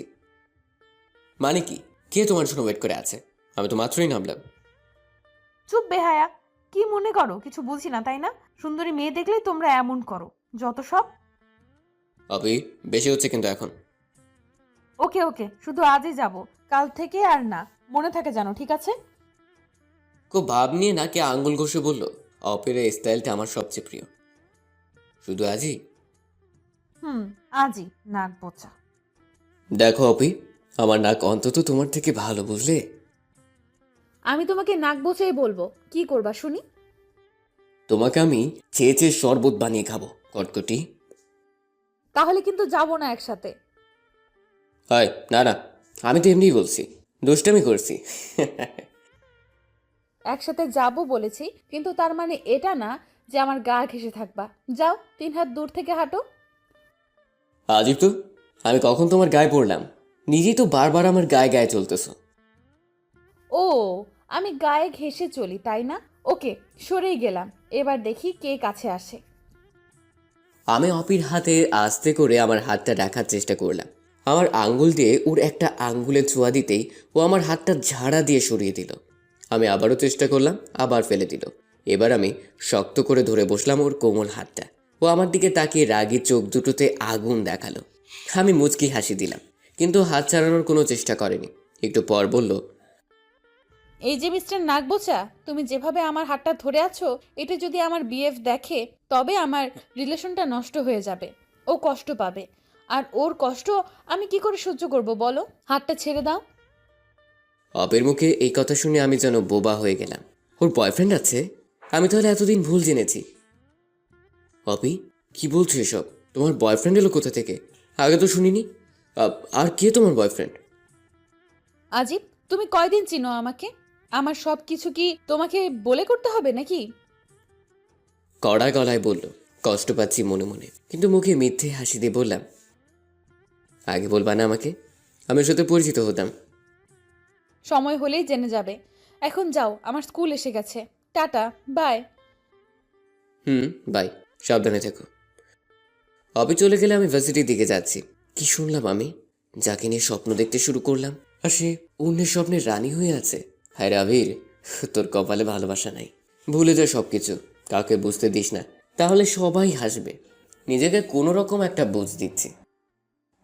S1: মানে কি, কে তোমার জন্য ওয়েট করে আছে? আমি তো মাত্রই নামলাম।
S8: চুপ বেহায়া, কি মনে করো কিছু বুঝি না তাই না? সুন্দরী মেয়ে দেখলেই তোমরা এমন করো, যত সব।
S1: অপি, বেশি হচ্ছে কিন্তু এখন।
S8: ওকে ওকে, শুধু আজই যাব, কাল থেকে আর না। মনে থাকে জানো, ঠিক আছে?
S1: খুব ভাব নিয়ে নাকি আঙ্গুল ঘষে বলল, অপের এই স্টাইলটা আমার সবচেয়ে প্রিয়। শুধু আজই?
S8: আজই, নাক বোচা।
S1: দেখো অপি, আমার নাক অন্তত তোমার থেকে ভালো, বুঝলে?
S2: আমি তোমাকে নাক বোচাই বলবো, কি করবা শুনি?
S1: তোমাকে আমি চেয়ে চেয়ে শরবত বানিয়ে খাবো, কটকটি।
S2: তাহলে কিন্তু যাবো না একসাথে।
S1: হয় না না, আমি তো এমনিই বলছি, দুষ্টামি করছি।
S2: একসাথে যাব বলেছি, কিন্তু তার মানে এটা না যে আমার গা ঘেঁষে থাকবা। যাও, 3 হাত দূর থেকে হাঁটো।
S1: আজিব তো, আমি কখন তোমার গায়ে পড়লাম? নিজেই তো বারবার আমার গায়ে গায়ে চলতেছ।
S2: ও, আমি গায়ে ঘেঁষে চলি তাই না? ওকে, সরেই গেলাম। এবার দেখি কে কাছে আসে।
S1: আমি অপির হাতে আস্তে করে আমার হাতটা রাখার চেষ্টা করলাম। আমার আঙ্গুল দিয়ে ওর একটা আঙ্গুলে ছোঁয়া দিতেই ও আমার হাতটা ঝাড়া দিয়ে সরিয়ে দিল। আমি আবারও চেষ্টা করলাম, আবার ফেলে দিল। এবার আমি শক্ত করে ধরে বসলাম ওর কোমল হাতটা। ও আমার দিকে তাকিয়ে রাগী চোখ দুটোতে আগুন দেখালো। আমি মুচকি হাসি দিলাম, কিন্তু হাত ছাড়ানোর কোনো চেষ্টা করেনি। একটু পর বলল,
S2: এই যে মিস্টার নাগবোচা, তুমি যেভাবে আমার হাতটা ধরে আছো, এটা যদি আমার বিএফ দেখে তবে আমার রিলেশনটা নষ্ট হয়ে যাবে। ও কষ্ট পাবে, আর ওর কষ্ট আমি কি করে সহ্য করব বলো? হাতটা ছেড়ে দাও।
S1: অপের মুখে এই কথা শুনে আমি যেন বোবা হয়ে গেলাম। ওর বয়ফ্রেন্ড আছে? আমি তাহলে এতদিন ভুল জেনেছি। অপি, কি বলছো এসব? তোমার বয়ফ্রেন্ড এলো কোথা থেকে? আগে তো শুনিনি। আর কে তোমার বয়ফ্রেন্ড?
S2: আজিব, তুমি কয়দিন চিনো আমাকে? আমার সব কিছু কি তোমাকে বলে করতে হবে নাকি?
S1: কড়া গলায় বলল, কষ্ট পাচ্ছি মনে মনে, কিন্তু মুখে মিথ্যে হাসি দিয়ে বললাম, আগে বলবা না আমাকে? আমি ওর সাথে পরিচিত হতাম।
S2: সময় হলেই জেনে যাবে। এখন যাও, আমার স্কুল এসে গেছে। Tata, by.
S1: বাই, সাবধানে থেকো। অপি চলে গেলে আমি ভার্সিটির দিকে যাচ্ছি। কি শুনলাম আমি? যাকে নিয়ে স্বপ্ন দেখতে শুরু করলাম আর সে অন্যের স্বপ্নের রানী হয়ে আছে। হায় রে আবির, তোর কপালে ভালোবাসা নাই। ভুলে যা সবকিছু, কাউকে বুঝতে দিস না, তাহলে সবাই হাসবে। নিজেকে কোনো রকম একটা বুঝ দিচ্ছি।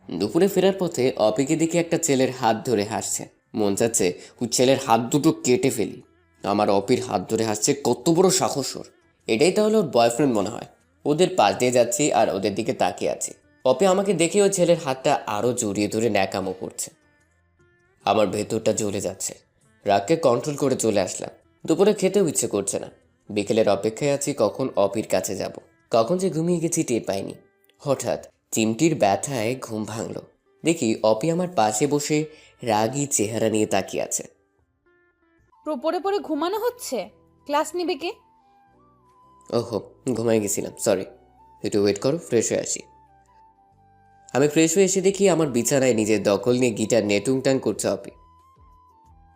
S1: দুপুরে ফেরার পথে অপিকে দেখে একটা ছেলের হাত ধরে হাসছে। মন চাচ্ছে ওই ছেলের হাত দুটো কেটে ফেলি। আমার অপির হাত ধরে হাসছে, কত বড় সাহস ওর! এটাই তাহলে ওর বয়ফ্রেন্ড মনে হয়। ওদের পাশ দিয়ে যাচ্ছি আর ওদের দিকে তাকিয়ে আছি। অপি আমাকে দেখে ওই ছেলের হাতটা আরও জড়িয়ে ধরে ন্যাকামো করছে। আমার ভেতরটা জ্বলে যাচ্ছে। রাগকে কন্ট্রোল করে চলে আসলাম। দুপুরে খেতেও ইচ্ছে করছে না। বিকেলের অপেক্ষায় আছি কখন অপির কাছে যাব। কখন যে ঘুমিয়ে গেছি টের পাইনি। হঠাৎ চিমটির ব্যথায় ঘুম ভাঙল। দেখি অপি আমার পাশে বসে রাগী চেহারা নিয়ে তাকিয়ে আছে।
S2: পড়ে পড়ে ঘুমানো হচ্ছে, ক্লাস নিবে কে?
S1: ওহো, ঘুমাই গেছিলাম, সরি। একটু ওয়েট করো, ফ্রেশ হয়ে আসি। আমি ফ্রেশ হয়ে এসে দেখি আমার বিছানায় নিজের দখল নিয়ে গিটার নিয়ে টুংটাং করছে অপি।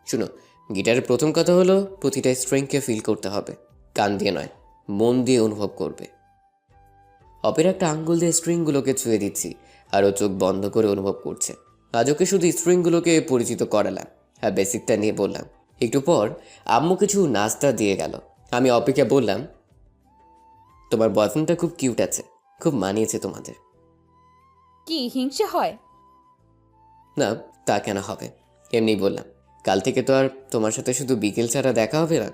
S1: শুনো, গিটারের প্রথম কথা হলো প্রতিটা স্ট্রিংকে ফিল করতে হবে, কান দিয়ে নয়, মন দিয়ে অনুভব করবে। অপের একটা আঙ্গুল দিয়ে স্ট্রিংগুলোকে ছুঁয়ে দিচ্ছি আর ও চোখ বন্ধ করে অনুভব করছে। আজ ওকে শুধু স্ট্রিংগুলোকে পরিচিত করালাম আর বেসিকটা নিয়ে বললাম। একটু পর আম্মু কিছু নাস্তা দিয়ে গেল। আমি অপিকে বললাম, তোমার বয়ফ্রেন্ডটা খুব কিউট আছে, খুব মানিয়েছে তোমাদের।
S2: কি হিংসে হয়?
S1: না, তা কেন হবে, এমনি বললাম। কাল থেকে তো আর তোমার সাথে শুধু বিকেল ছাড়া দেখা হবে না।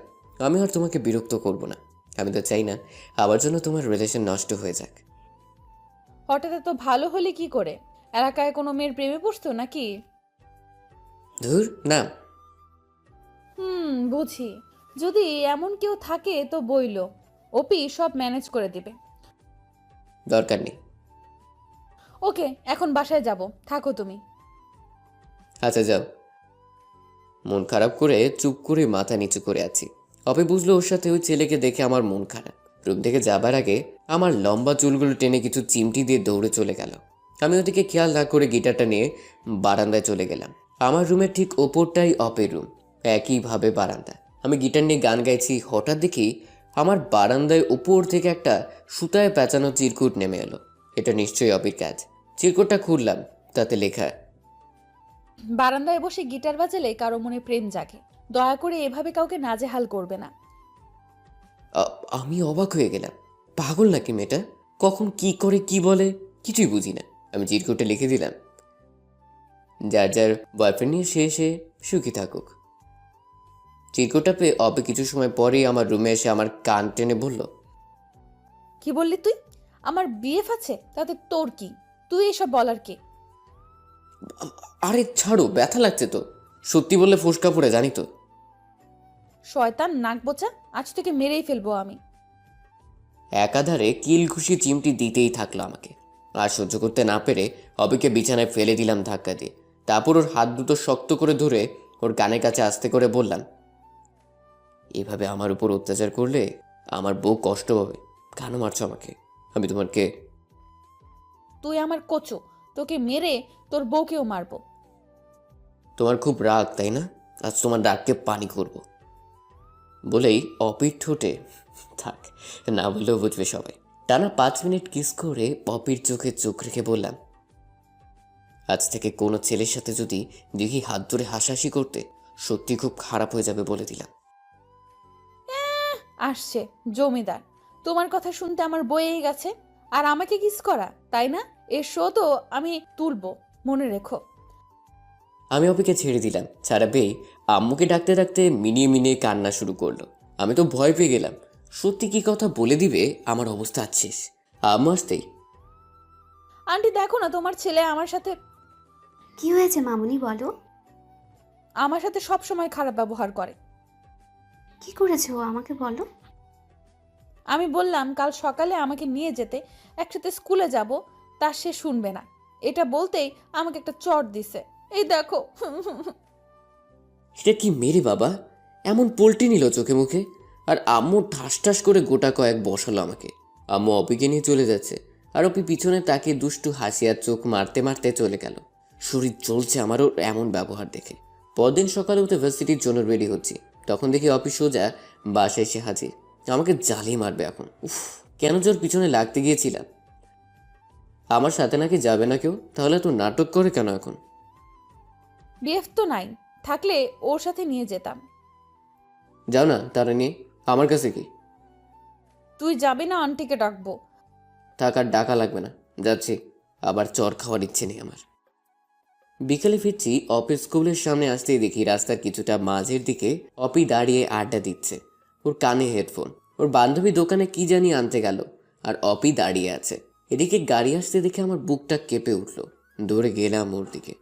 S1: আমি আর তোমাকে বিরক্ত করব না। আমি তো চাই না আমার জন্য তোমার রিলেশন নষ্ট হয়ে যাক।
S2: হঠাৎ এত ভালো হলে কি করে? এলাকায় কোনো মেয়ের প্রেমে পড়তো নাকি?
S1: ধুর না।
S2: বুঝি। যদি এমন কেউ থাকে তো বইলো, ওপি সব ম্যানেজ করে দিবে।
S1: দরকার নেই।
S2: ওকে, এখন বাসায় যাব, থাকো তুমি।
S1: আচ্ছা যাও। মন খারাপ করে চুপ করে মাথা নিচু করে আছি। অপে বুঝলো ওর সাথে ওই ছেলেকে দেখে আমার মন খারাপ। রুম থেকে যাবার আগে আমার লম্বা চুলগুলো টেনে কিছু চিমটি দিয়ে দৌড়ে চলে গেল। আমি ওদিকে খেয়াল না করে গিটারটা নিয়ে বারান্দায় চলে গেলাম। আমার রুমের ঠিক ওপরটাই অপের রুম, একইভাবে বারান্দা। আমি গিটার নিয়ে গান গাইছি, হঠাৎ দেখি আমার বারান্দায় উপর থেকে একটা সুতায় পেঁচানো চিরকুট নেমে এলো। এটা নিশ্চয়ই অপির কাজ। চিরকুটটা খুললাম, তাতে লেখা,
S2: বারান্দায় বসে গিটার বাজালে কারো মনে প্রেম জাগে, দয়া করে এভাবে কাউকে নাজেহাল করবে না।
S1: আমি অবাক হয়ে গেলাম। পাগল নাকি মেয়েটা? কখন কি করে কি বলে কিছুই বুঝি না। আমি চিরকুটে লিখে দিলাম, যার যার বয়ফ্রেন্ড নিয়ে সে এসে সুখী থাকুক। চিরকুটটা পেয়ে অপে কিছু সময় পরেই আমার রুমে এসে আমার কান টেনে বলল,
S2: কি বললি তুই? আমার বিএফ আছে, তাতে তোর কি? তুই এসব বলার কে?
S1: আরে ছাড়ো, ব্যথা লাগছে তো। সত্যি বললে ফোসকা পড়ে, জানি তো।
S2: শয়তান নাক বোচা, আজ থেকে মেরেই ফেলবো আমি।
S1: একাধারে কিল ঘুষি চিমটি দিতেই থাকলো আমাকে। আর সহ্য করতে না পেরে অবিকে বিছানায় ফেলে দিলাম ধাক্কা দিয়ে। তারপর ওর হাত দুটো শক্ত করে ধরে ওর কানের কাছে আস্তে করে বললাম, এভাবে আমার উপর অত্যাচার করলে আমার বউ কষ্ট পাবে। কেন মারছো আমাকে? আমি তোমার কে?
S2: তুই আমার কচু, তোকে মেরে তোর বউকেও মারবো।
S1: তোমার খুব রাগ তাই না? আজ তোমার রাগকে পানি করব। বলেই অপির ঠোঁটে, থাক না বললেও বুঝবে সবাই, টানা 5 মিনিট কিস করে অপির চোখে চোখ রেখে বললাম, আজ থেকে কোনো ছেলের সাথে যদি দেখি হাত ধরে হাসাহাসি করতে, সত্যি খুব খারাপ হয়ে যাবে বলে দিলাম।
S2: আসছে জমিদার, তোমার কথা শুনতে আমার বয়েই গেছে। আর আমাকে কিস করা, তাই না? এর শো তো আমি তুলবো, মনে রেখো।
S1: আমি অপিকে ছেড়ে দিলাম। ছাড়াবেই আম্মুকে ডাকতে ডাকতে মিনিয়ে মিনিয়ে কান্না শুরু করলো। আমি তো ভয় পেয়ে গেলাম, সত্যি কি কথা বলে দিবে আমার অবস্থা আছিস। আম্মু আসতেই,
S2: আন্টি দেখো না, তোমার ছেলে আমার সাথে
S7: কি হয়েছে মামুনি বলো?
S2: সব সময় খারাপ ব্যবহার করে।
S7: কি করেছে ও আমাকে বলো?
S2: আমি বললাম কাল সকালে আমাকে নিয়ে যেতে, একসাথে স্কুলে যাব, তা সে শুনবে না। এটা বলতেই আমাকে একটা চট দিছে, এই দেখো।
S1: এটা কি মেরে বাবা? এমন পোল্টি নিল চোখে মুখে। আর আম্মু ঠাস ঠাস করে গোটা কয়েক বসালো আমাকে। আম্মু অপিকে নিয়ে চলে যাচ্ছে আর অপি পিছনে তাকে দুষ্টু হাসিয়ার চোখ মারতে মারতে চলে গেল। শরীর জ্বলছে আমারও এমন ব্যবহার দেখে। পরদিন সকালে উঠে ভার্সিটির জন্য রেডি হচ্ছি, তখন দেখি অফিস সোজা বাসায় এসে হাজির। আমাকে জ্বালিয়ে মারবে এখন। উফ, কেন জোর পিছনে লাগতে গিয়েছিলাম। আমার সাথে নাকি যাবে না কেউ, তাহলে তো নাটক করে কেন এখন?
S2: বিএফ তো নাই, থাকলে ওর সাথে নিয়ে যেতাম।
S1: যাও না তারা নিয়ে, আমার কাছে কি?
S2: তুই যাবি না আন্টিকে ডাকবো?
S1: থাক, আর ডাকা লাগবে না, যাচ্ছি। আবার চর খাওয়ার ইচ্ছে নেই আমার। বিকেলে ফিরছি, অফিস স্কুলের সামনে আসতেই দেখি রাস্তার কিছুটা মাঝের দিকে অপি দাঁড়িয়ে আড্ডা দিচ্ছে। ওর কানে হেডফোন। ওর বান্ধবী দোকানে কি জানি আনতে গেল, আর অপি দাঁড়িয়ে আছে। এদিকে গাড়ি আসতে দেখে আমার বুকটা কেঁপে উঠল। দৌড়ে গেলাম ওর দিকে,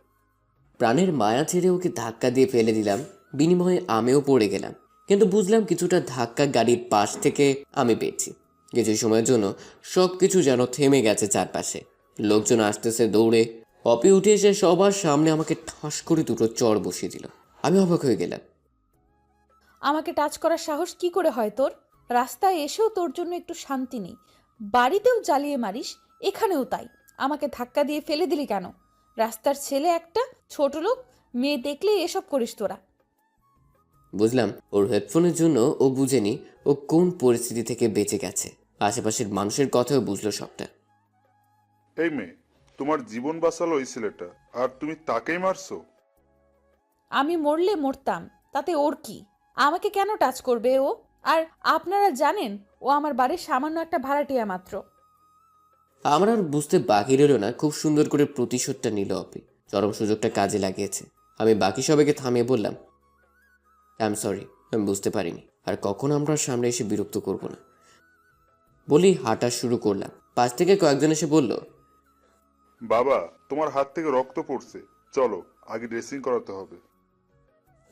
S1: প্রাণের মায়া ছেড়ে ওকে ধাক্কা দিয়ে ফেলে দিলাম। বিনিময়ে আমিও পড়ে গেলাম, কিন্তু বুঝলাম কিছুটা ধাক্কা গাড়ির পাশ থেকে আমি পেয়েছি। কিছু সময়ের জন্য সব কিছু যেন থেমে গেছে চারপাশে। লোকজন আসতেছে দৌড়ে। অপি উঠে এসে সবার সামনে আমাকে ঠাস করে দুটো চড় বসিয়ে দিল। আমি অবাক হয়ে গেলাম।
S2: আমাকে টাচ করার সাহস কি করে হয় তোর? রাস্তায় এসেও তোর জন্য একটু শান্তি নেই, বাড়িতেও জ্বালিয়ে মারিস, এখানেও তাই। আমাকে ধাক্কা দিয়ে ফেলে দিলি কেন? রাস্তার ছেলে একটা, ছোট লোক, মেয়ে দেখলেই এসব করিস তোরা।
S1: বুঝলাম ওর হেডফোনের জন্য ও বুঝেনি ও কোন পরিস্থিতি থেকে বেঁচে গেছে। আশেপাশের মানুষের কথাও বুঝলো সবটা।
S6: এই মেয়ে, তোমার জীবন বাঁচালো এই ছেলেটা, আর তুমি তাকেই মারছো?
S2: আমি মরলে মরতাম, তাতে ওর কি? আমাকে কেন টাচ করবে ও? আর আপনারা জানেন ও আমার বাড়ির সামান্য একটা ভাড়াটিয়া মাত্র।
S1: আমার আর বুঝতে বাকি রইল না, খুব সুন্দর করে প্রতিশোধটা নিল অপি। চরম সুযোগটা কাজে লাগিয়েছে। আমি বাকি সবাইকে থামিয়ে বললাম, আই এম সরি, আমি বুঝতে পারিনি, আর কখনো আমরা সামনে এসে বিরক্ত করব না বলি হাঁটা শুরু করলাম। পাশ থেকে কয়েকজন এসে বলল,
S6: বাবা, তোমার হাত থেকে রক্ত পড়ছে, চলো আগে ড্রেসিং করাতে হবে।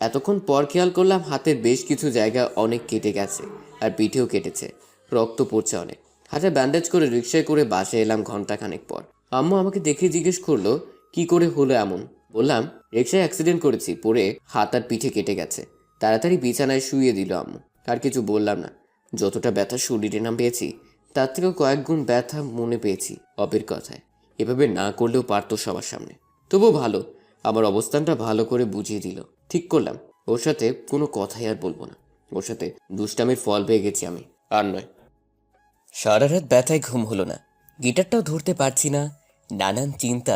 S1: এতক্ষণ পর খেয়াল করলাম হাতের বেশ কিছু জায়গা অনেক কেটে গেছে, আর পিঠেও কেটেছে, রক্ত পড়ছে অনেক। হাতে ব্যান্ডেজ করে রিক্সায় করে বাসে এলাম ঘন্টাখানেক পর। আম্মু আমাকে দেখে জিজ্ঞেস করলো কি করে হলো এমন। বললাম রিক্সায় অ্যাক্সিডেন্ট করেছি, পরে হাত আর পিঠে কেটে গেছে। তাড়াতাড়ি বিছানায় শুইয়ে দিল আম্মু। আর কিছু বললাম না। যতটা ব্যথা শরীরে নাম পেয়েছি, তার থেকেও কয়েক গুণ ব্যথা মনে পেয়েছি অপির কথায়। এভাবে না করলেও পারতো সবার সামনে। তবুও ভালো, আমার অবস্থানটা ভালো করে বুঝিয়ে দিল। ঠিক করলাম ওর সাথে কোনো কথাই আর বলবো না। ওর সাথে দুষ্টামির ফল পেয়ে গেছি আমি, আর নয়। সারা রাত ব্যথায় ঘুম হলো না, গিটারটাও ধরতে পারছি না। নানান চিন্তা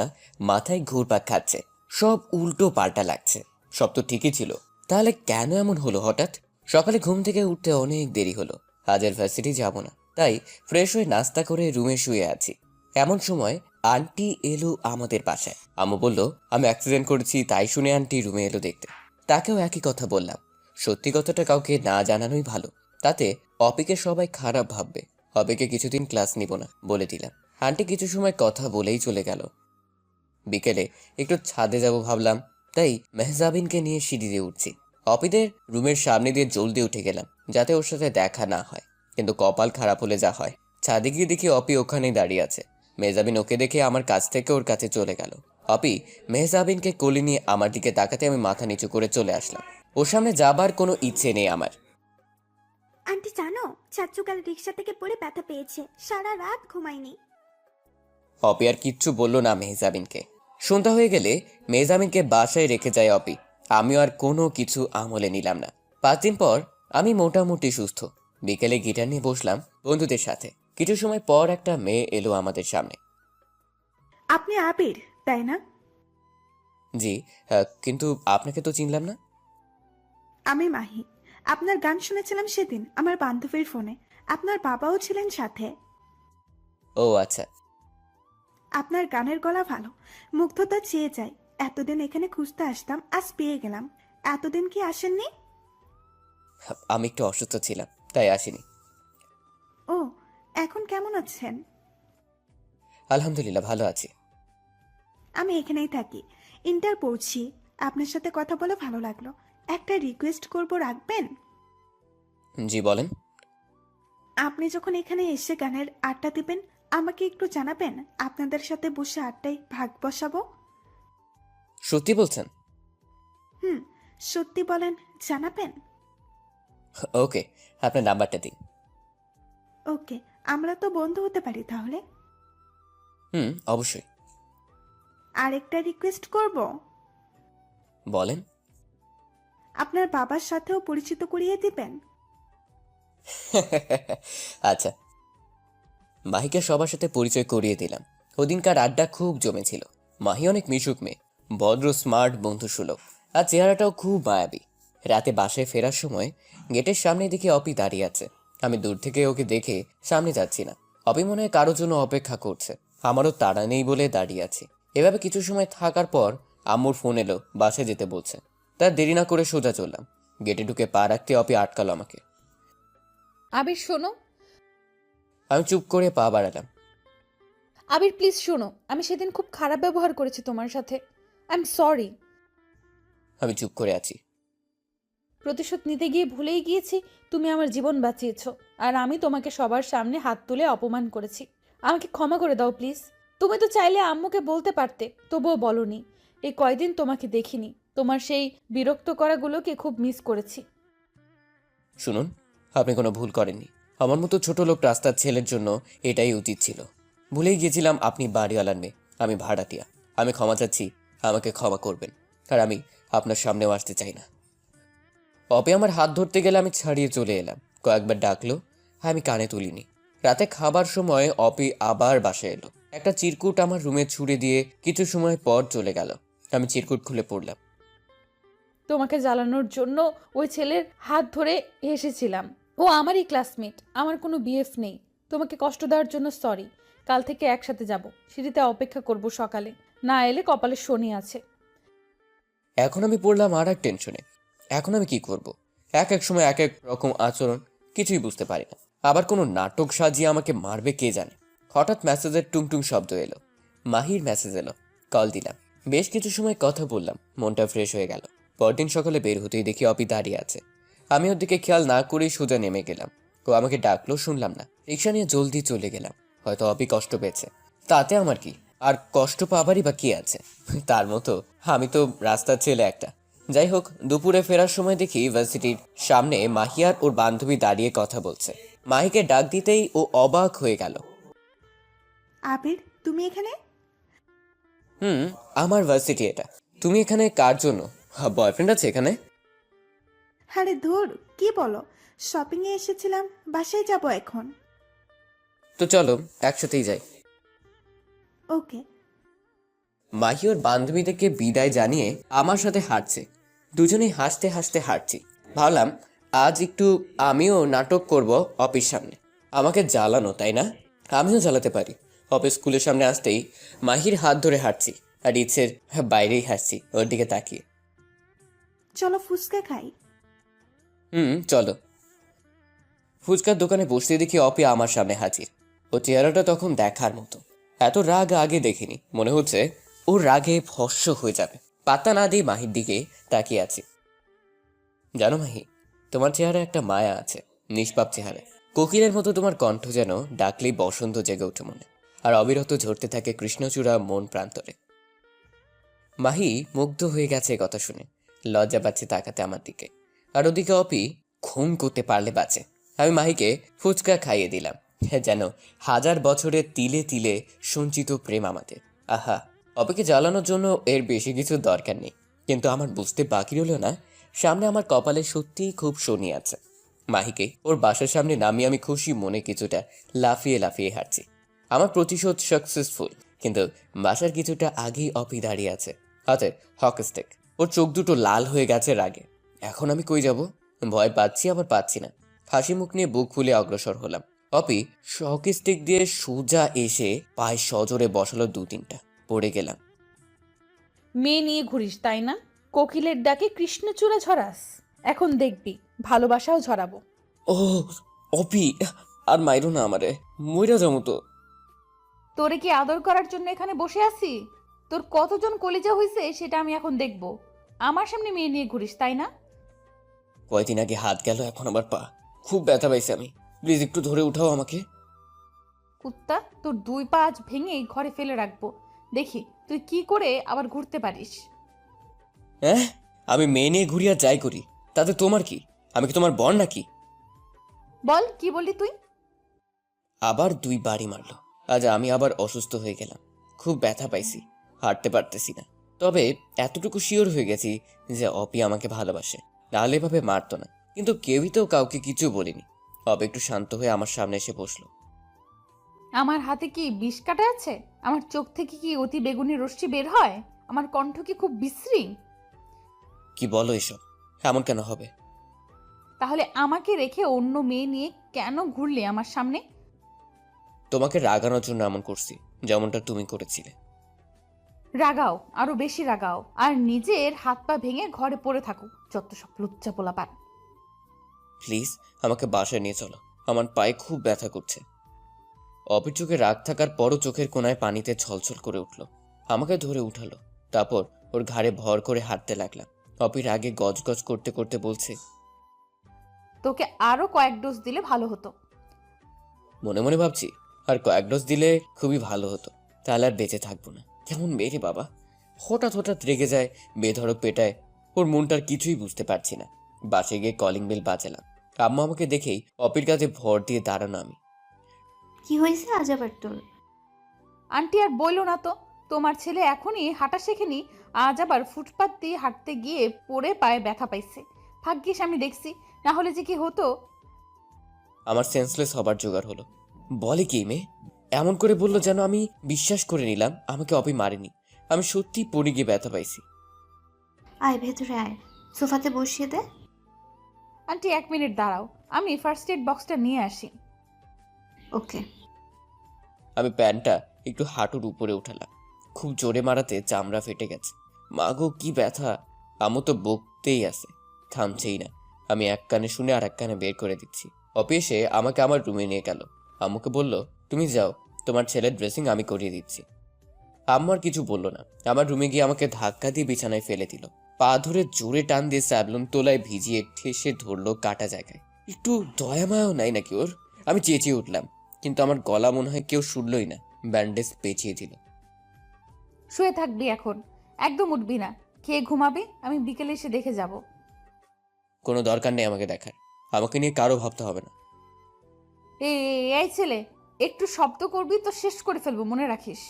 S1: মাথায় ঘুরপাক খাচ্ছে, সব উল্টো পাল্টা লাগছে। সব তো ঠিকই ছিল, তাহলে কেন এমন হলো হঠাৎ? সকালে ঘুম থেকে উঠতে অনেক দেরি হলো। আজ আর ভার্সিটি যাব না, তাই ফ্রেশ হয়ে নাস্তা করে রুমে শুয়ে আছি। এমন সময় আন্টি এলো আমাদের বাসায়। আম্মু বলল আমি অ্যাক্সিডেন্ট করেছি, তাই শুনে আন্টি রুমে এলো দেখতে। তাকেও একই কথা বললাম। সত্যি কথাটা কাউকে না জানানোই ভালো, তাতে অপিকে সবাই খারাপ ভাববে। অপিকে কিছুদিন ক্লাস নিব না বলে দিলাম। আন্টি কিছু সময় কথা বলেই চলে গেল। বিকেলে একটু ছাদে যাব ভাবলাম, তাই মেহজাবিনকে নিয়ে সিঁড়ি দিয়ে উঠছি। অপিদের রুমের সামনে দিয়ে জলদি উঠে গেলাম, যাতে ওর সাথে দেখা না হয়। কিন্তু কপাল খারাপ হলে যা হয়। ছাদে গিয়ে দেখি অপি ওখানেই দাঁড়িয়ে আছে। মেহজাবিন ওকে দেখে আমার কাছ থেকে ওর কাছে চলে গেল। অপি মেহজাবিনকে কোলে নিয়ে আমার দিকে তাকাতে আমি মাথা নিচু করে চলে আসলাম। ওর সামনে যাবার কোনো ইচ্ছে নেই আমার।
S9: আন্টি জানো, চাচু কাল রিক্সা থেকে পড়ে ব্যথা পেয়েছে, সারা রাত ঘুমায়নি।
S1: অপি আর কিচ্ছু বলল না মেহজাবিনকে। সন্ধ্যা হয়ে গেলে মেহজাবিনকে বাসায় রেখে যায় অপি। আমিও আর কোনো কিছু আমলে নিলাম না। 5 দিন পর আমি মোটামুটি সুস্থ। বিকেলে গিটার নিয়ে বসলাম বন্ধুদের সাথে। কিছু সময় পর একটা মেয়ে এলো আমাদের সামনে।
S9: আপনি আবির, তাই না?
S1: জি, কিন্তু আপনাকে তো চিনলাম না।
S9: আমি মাহি। আপনার গান শুনেছিলাম সেদিন আমার বান্ধবীর ফোনে। আপনার বাবাও ছিলেন সাথে।
S1: ও আচ্ছা।
S9: আপনার গানের গলা ভালো, মুগ্ধতা চেয়ে যায়। এতদিন এখানে খুঁজতে আসতাম, আজ পেয়ে গেলাম। এতদিন কি আসেননি?
S1: আমি একটু অসুস্থ ছিলাম, তাই আসিনি।
S9: ও, এখন কেমন আছেন?
S1: আলহামদুলিল্লাহ ভালো আছি।
S9: আমি এখানেই থাকি, ইন্টার পড়ছি। আপনার সাথে কথা বলে ভালো লাগলো। একটা রিকোয়েস্ট করব, রাখবেন?
S1: জি বলেন।
S9: আপনি যখন এখানে এসে গানের আড্ডা দিবেন, আমাকে একটু জানাবেন। আপনাদের সাথে বসে আড্ডায় ভাগ বসাবো।
S1: সত্যি বলছেন?
S9: সত্যি বলেন, জানাবেন?
S1: ওকে, আপনার নাম্বারটা দিন।
S9: ওকে, আমরা তো বন্ধু হতে পারি তাহলে।
S1: অবশ্যই।
S9: আরেকটা রিকোয়েস্ট করব।
S1: বলেন।
S9: আপনার বাবার সাথেও পরিচিত করিয়ে দিবেন?
S1: আচ্ছা, মাহিকে সবার সাথে পরিচয় করিয়ে দিলাম। ওদিনকার আড্ডা খুব জমেছিল। মাহি অনেক মিশুক মেয়ে, ভদ্র, স্মার্ট, বন্ধুসুলভ, আর চেহারাটাও খুব মায়াবী। রাতে বাসায় ফেরার সময় গেটের সামনে দেখি অপি দাঁড়িয়ে আছে। আমি দূর থেকে ওকে দেখে সামনে যাচ্ছি না। অপি মনে হয় কারোর জন্য অপেক্ষা করছে। আমারও তাড়া নেই বলে দাঁড়িয়ে আছি। এভাবে কিছু সময় থাকার পর আম্মুর ফোন এলো, বাসায় যেতে বলছে। তার দেরি না করে সোজা চললাম। গেটে ঢুকে পা রাখতে অপি আটকালো আমাকে।
S2: আবির শোনো।
S1: আমি চুপ করে পা বাড়ালাম।
S2: আবির প্লিজ শোনো, আমি সেদিন খুব খারাপ ব্যবহার করেছি তোমার সাথে। I am sorry.
S1: আমি চুপ করে আছি।
S2: প্রতিশোধ নিতে গিয়ে ভুলেই গিয়েছি তুমি আমার জীবন বাঁচিয়েছো, আর আমি তোমাকে সবার সামনে হাত তুলে অপমান করেছি। আমাকে ক্ষমা করে দাও প্লিজ। তুমি তো চাইলে আম্মুকে বলতে পারতে, তবুও বলনি। এই কয়দিন তোমাকে দেখিনি, তোমার সেই বিরক্ত করাগুলোকে খুব মিস করেছি।
S1: শুনুন, আপনি কোনো ভুল করেননি। আমার মতো ছোট লোক রাস্তার ছেলের জন্য এটাই উচিত ছিল। ভুলেই গিয়েছিলাম আপনি বাড়িওয়ালার মেয়ে, আমি ভাড়াটিয়া। আমি ক্ষমা চাচ্ছি, আমাকে ক্ষমা করবেন। আর আমি আপনার সামনেও আসতে চাই না। অপে আমার হাত ধরতে গেলে আমি ছাড়িয়ে চলে এলাম। কয়েকবার ডাকলো, আমি কানে তুলিনি। রাতে খাবার সময় অপি আবার বাসায় এলো। একটা চিরকুট আমার রুমে ছুঁড়ে দিয়ে কিছু সময় পর চলে গেল। আমি চিরকুট খুলে পড়লাম।
S2: তোমাকে জ্বালানোর জন্য ওই ছেলের হাত ধরে এসেছিলাম। ও আমারই ক্লাসমেট, আমার কোনো বিএফ নেই। তোমাকে কষ্ট দেওয়ার জন্য সরি। কাল থেকে একসাথে যাব, সিঁড়িতে অপেক্ষা করব সকালে। না এলে কপালে শনি আছে।
S1: এখন আমি পড়লাম আর এক টেনশনে। এখন আমি কি করব? এক এক সময় এক এক রকম আচরণ, কিছুই বুঝতে পারি না। আবার কোনো নাটক সাজিয়ে আমাকে মারবে কে জানে। হঠাৎ মেসেজের টুংটুং শব্দ এলো। মাহির মেসেজ এলো। কল দিলাম। বেশ কিছু সময় কথা বললাম, মনটা ফ্রেশ হয়ে গেল। পরদিন সকালে বের হতেই দেখি অপি দাঁড়িয়ে আছে। আমি ওর দিকে খেয়াল না করেই সোজা নেমে গেলাম। ও আমাকে ডাকলো, শুনলাম না। রিক্সা নিয়ে জলদি চলে গেলাম। হয়তো অপি কষ্ট পেয়েছে, তাতে আমার কি? আর কষ্ট পাবারই বা কি আছে? তার মতো আমি তো রাস্তার ছেলে একটা। যাই হোক, দুপুরে ফেরার সময় দেখি ইউনিভার্সিটির সামনে মাহি আর ওর বান্ধবী দাঁড়িয়ে কথা বলছে। মাহিকে ডাক দিতেই ও অবাক হয়ে গেল।
S9: আবির, তুমি এখানে?
S1: আমার ভার্সিটি এটা। তুমি এখানে কার জন্য? বয়ফ্রেন্ড আছে এখানে?
S9: আরে ধুর, কি বলো? শপিংয়ে এসেছিলাম, বাসায় যাব এখন।
S1: তো চলো একসাথেই যাই।
S9: ওকে।
S1: মাহি ওর বান্ধবীদেরকে বিদায় জানিয়ে আমার সাথে হাঁটছে। দুজনেই হাসতে হাসতে হাঁটছি। ভাবলাম আজ একটু আমিও নাটক করব অফিস সামনে। আমাকে জ্বালানো, তাই না? আমিও জ্বালাতে পারি। অফিস স্কুলের সামনে আসতেই মাহির হাত ধরে হাঁটছি, আর ইচ্ছের বাইরেই হাসছি ওর দিকে তাকিয়ে।
S9: চলো ফুচকা খাই।
S1: চলো। ফুচকার দোকানে বসতে দেখি অপি আমার সামনে হাজির। ও চেহারাটা তখন দেখার মতো। এত রাগ আগে দেখিনি। মনে হচ্ছে ওর রাগে ভস্ম হয়ে যাবে। পাত্তা না দিয়ে মাহির দিকে তাকিয়ে আছি। জানো মাহি, তোমার চেহারা একটা মায়া আছে, নিষ্পাপ চেহারা। কোকিলের মতো তোমার কণ্ঠ যেন ডাকলেই বসন্ত জেগে ওঠে মনে, আর অবিরত ঝরতে থাকে কৃষ্ণচূড়া মন প্রান্তরে। মাহি মুগ্ধ হয়ে গেছে কথা শুনে। লজ্জা পাচ্ছে তাকাতে আমার দিকে। আর ওদিকে অপি খুন করতে পারলে বাঁচে। আমি মাহিকে ফুচকা খাইয়ে দিলাম, যেন হাজার বছরের তিলে তিলে সঞ্চিত প্রেম আমাদের। আহা, অপিকে জ্বালানোর জন্য এর বেশি কিছু দরকার নেই। কিন্তু আমার বুঝতে বাকি রইল না, সামনে আমার কপালে সত্যিই খুব শনি আছে। মাহিকে ওর বাসার সামনে নামিয়ে আমি খুশি মনে কিছুটা লাফিয়ে লাফিয়ে হাঁটছি। আমার প্রতিশোধ সাকসেসফুল। কিন্তু বাসার কিছুটা আগেই অপি দাঁড়িয়ে আছে, হাতে হকি স্টিক। ওর চোখ দুটো লাল হয়ে গেছে রাগে। এখন আমি কই যাব? ভয় পাচ্ছি, আবার পাচ্ছি না। হাসি মুখ নিয়ে বুক ফুলে অগ্রসর হলাম। অপি হকি স্টিক দিয়ে সোজা এসে পায়ে সজোরে বসালো 2-3টা। পড়ে গেলাম।
S2: মেয়ে নিয়ে ঘুরিস তাই না? কোকিলের ডাকে কৃষ্ণচূড়া ঝরাস। এখন দেখবি ভালোবাসাও ঝরাবো।
S1: ও অপি, আর মাইরো না আমারে, মইরা যাবো তো।
S2: তোরে কি আদর করার জন্য এখানে বসে আছি? তোর কতজন কলিজা হইছে সেটা আমি এখন দেখব। আমার সামনে মেয়ে নিয়ে ঘুরিস তাই না?
S1: কয়দিন আগে হাত গেল, এখন আবার পা। খুব ব্যথা পাইছি আমি। প্লিজ একটু ধরে উঠাও আমাকে।
S2: কুত্তা, তোর 2 পা আজ ভেঙে ঘরে ফেলে রাখবো। দেখি তুই কি করে আবার ঘুরতে পারিস।
S1: হ্যাঁ, আমি মেয়ে নিয়ে ঘুরি আর যাই করি, তাতে তোমার কি? আমি কি তোমার বর নাকি?
S2: বল কি বললি তুই?
S1: আবার 2 বাড়ি মারলো। আজ আমি আবার অসুস্থ হয়ে গেলাম। খুব ব্যথা পাইছি, হাঁটতে পারতেছি না। তবে এতটুকু শিওর হয়ে গেছি যে অপি আমাকে ভালোবাসে। নাহলে এভাবে মারতো না। কিন্তু কেউই তো কাউকে কিছু বলিনি। অপি একটু শান্ত হয়ে আমার সামনে এসে বসলো।
S2: আমার হাতে কি বিষ কাটা আছে? আমার চোখ থেকে কি অতি বেগুনি রশ্মি বের হয়? আমার কণ্ঠ কি খুব বিশ্রী?
S1: কি বলো এসব? এমন কেন হবে?
S2: তাহলে আমাকে রেখে অন্য মেয়ে নিয়ে কেন ঘুরলে আমার সামনে?
S1: তোমাকে রাগানোর জন্য এমন করছি, যেমনটা তুমি করেছিলে।
S2: রাগাও, আরো বেশি রাগাও, আর নিজের হাত পা ভেঙে ঘরে পড়ে থাকো, যত সব লুচ্চা পোলাপান।
S1: প্লিজ আমাকে বাসায় নিয়ে চলো, আমার পায়ে খুব ব্যথা করছে। অপির চোখে রাগ থাকার পরও চোখের কোণায় পানিতে ছলছল করে উঠল। আমাকে ধরে উঠালো, তারপর ওর ঘাড়ে ভর করে হাঁটতে লাগলাম। অপির আগে গজগজ করতে করতে বলছে,
S2: তোকে আরো কয়েক ডোজ দিলে ভালো হতো।
S1: মনে মনে ভাবছি আর কয়েক ডোজ দিলে খুবই ভালো হতো, তাহলে আর বেঁচে থাকবো না। কেমন মেয়ে বাবা, হঠাৎ হঠাৎ রেগে যায়, বেধড়ক পেটায়। ওর মনটার কিছুই বুঝতে পারছি না। বাসে গিয়ে কলিং বেল বাজালাম। আম্মা আমাকে দেখেই অপির কাছে ভর দিয়ে দাঁড়ানো আমি।
S7: কি হয়েছে আজ আবার তোর?
S2: আন্টি আর বললো না তো, তোমার ছেলে এখনই হাঁটা শেখেনি, আজ আবার ফুটপাত দিয়ে হাঁটতে গিয়ে পড়ে পায়ে ব্যথা পাইছে। ভাগ্যিস আমি দেখছি, না হলে যে কি হতো।
S1: আমার সেন্সলেস হবার জোগাড় হলো। বলে কি মেয়ে? এমন করে বললো যেন আমি বিশ্বাস করে নিলাম আমাকে অপি মারেনি। আমি সত্যি পড়ে গিয়ে ব্যথা পাইছি।
S7: আয় ভেতরে আয়, সোফাতে বসিয়ে দে।
S2: আন্টি 1 মিনিট দাঁড়াও, আমি ফার্স্ট এড বক্সটা নিয়ে আসি।
S7: ওকে।
S1: আমি প্যান্টটা একটু হাঁটুর উপরে উঠালাম। খুব জোরে মারাতে চামড়া ফেটে গেছে। মাগো কি ব্যথা! আমু তো বকতেই আছে, থামছেই না। আমি এক কানে শুনে আর এক কানে বের করে দিচ্ছি। অপি এসে আমাকে আমার রুমে নিয়ে গেল। আম্মুকে বলল, তুমি যাও, তোমার ছেলের ড্রেসিং আমি করিয়ে দিচ্ছি। আম্মু আর কিছু বলল না। আমার রুমে গিয়ে আমাকে ধাক্কা দিয়ে বিছানায় ফেলে দিল। পা ধরে জোরে টান দিয়ে স্যাবলুন তোলায় ভিজিয়ে ঠেসে ধরলো কাটা জায়গায়। একটু দয়া মায়াও নাই নাকি ওর? আমি চেঁচিয়ে উঠলাম, কিন্তু আমার গলা মনে হয় কেউ শুনলই না। ব্যান্ডেজ পেঁচিয়ে দিল।
S2: শুয়ে থাকবি এখন, একদম উঠবি না। খেয়ে ঘুমাবি, আমি বিকেলে এসে দেখে যাব।
S1: কোনো দরকার নেই আমাকে দেখার। আমাকে নিয়ে কারো ভাবতে হবে না।
S2: এই ছেলে, একটু শব্দ করবি তো শেষ করে ফেলবো, মনে রাখিস।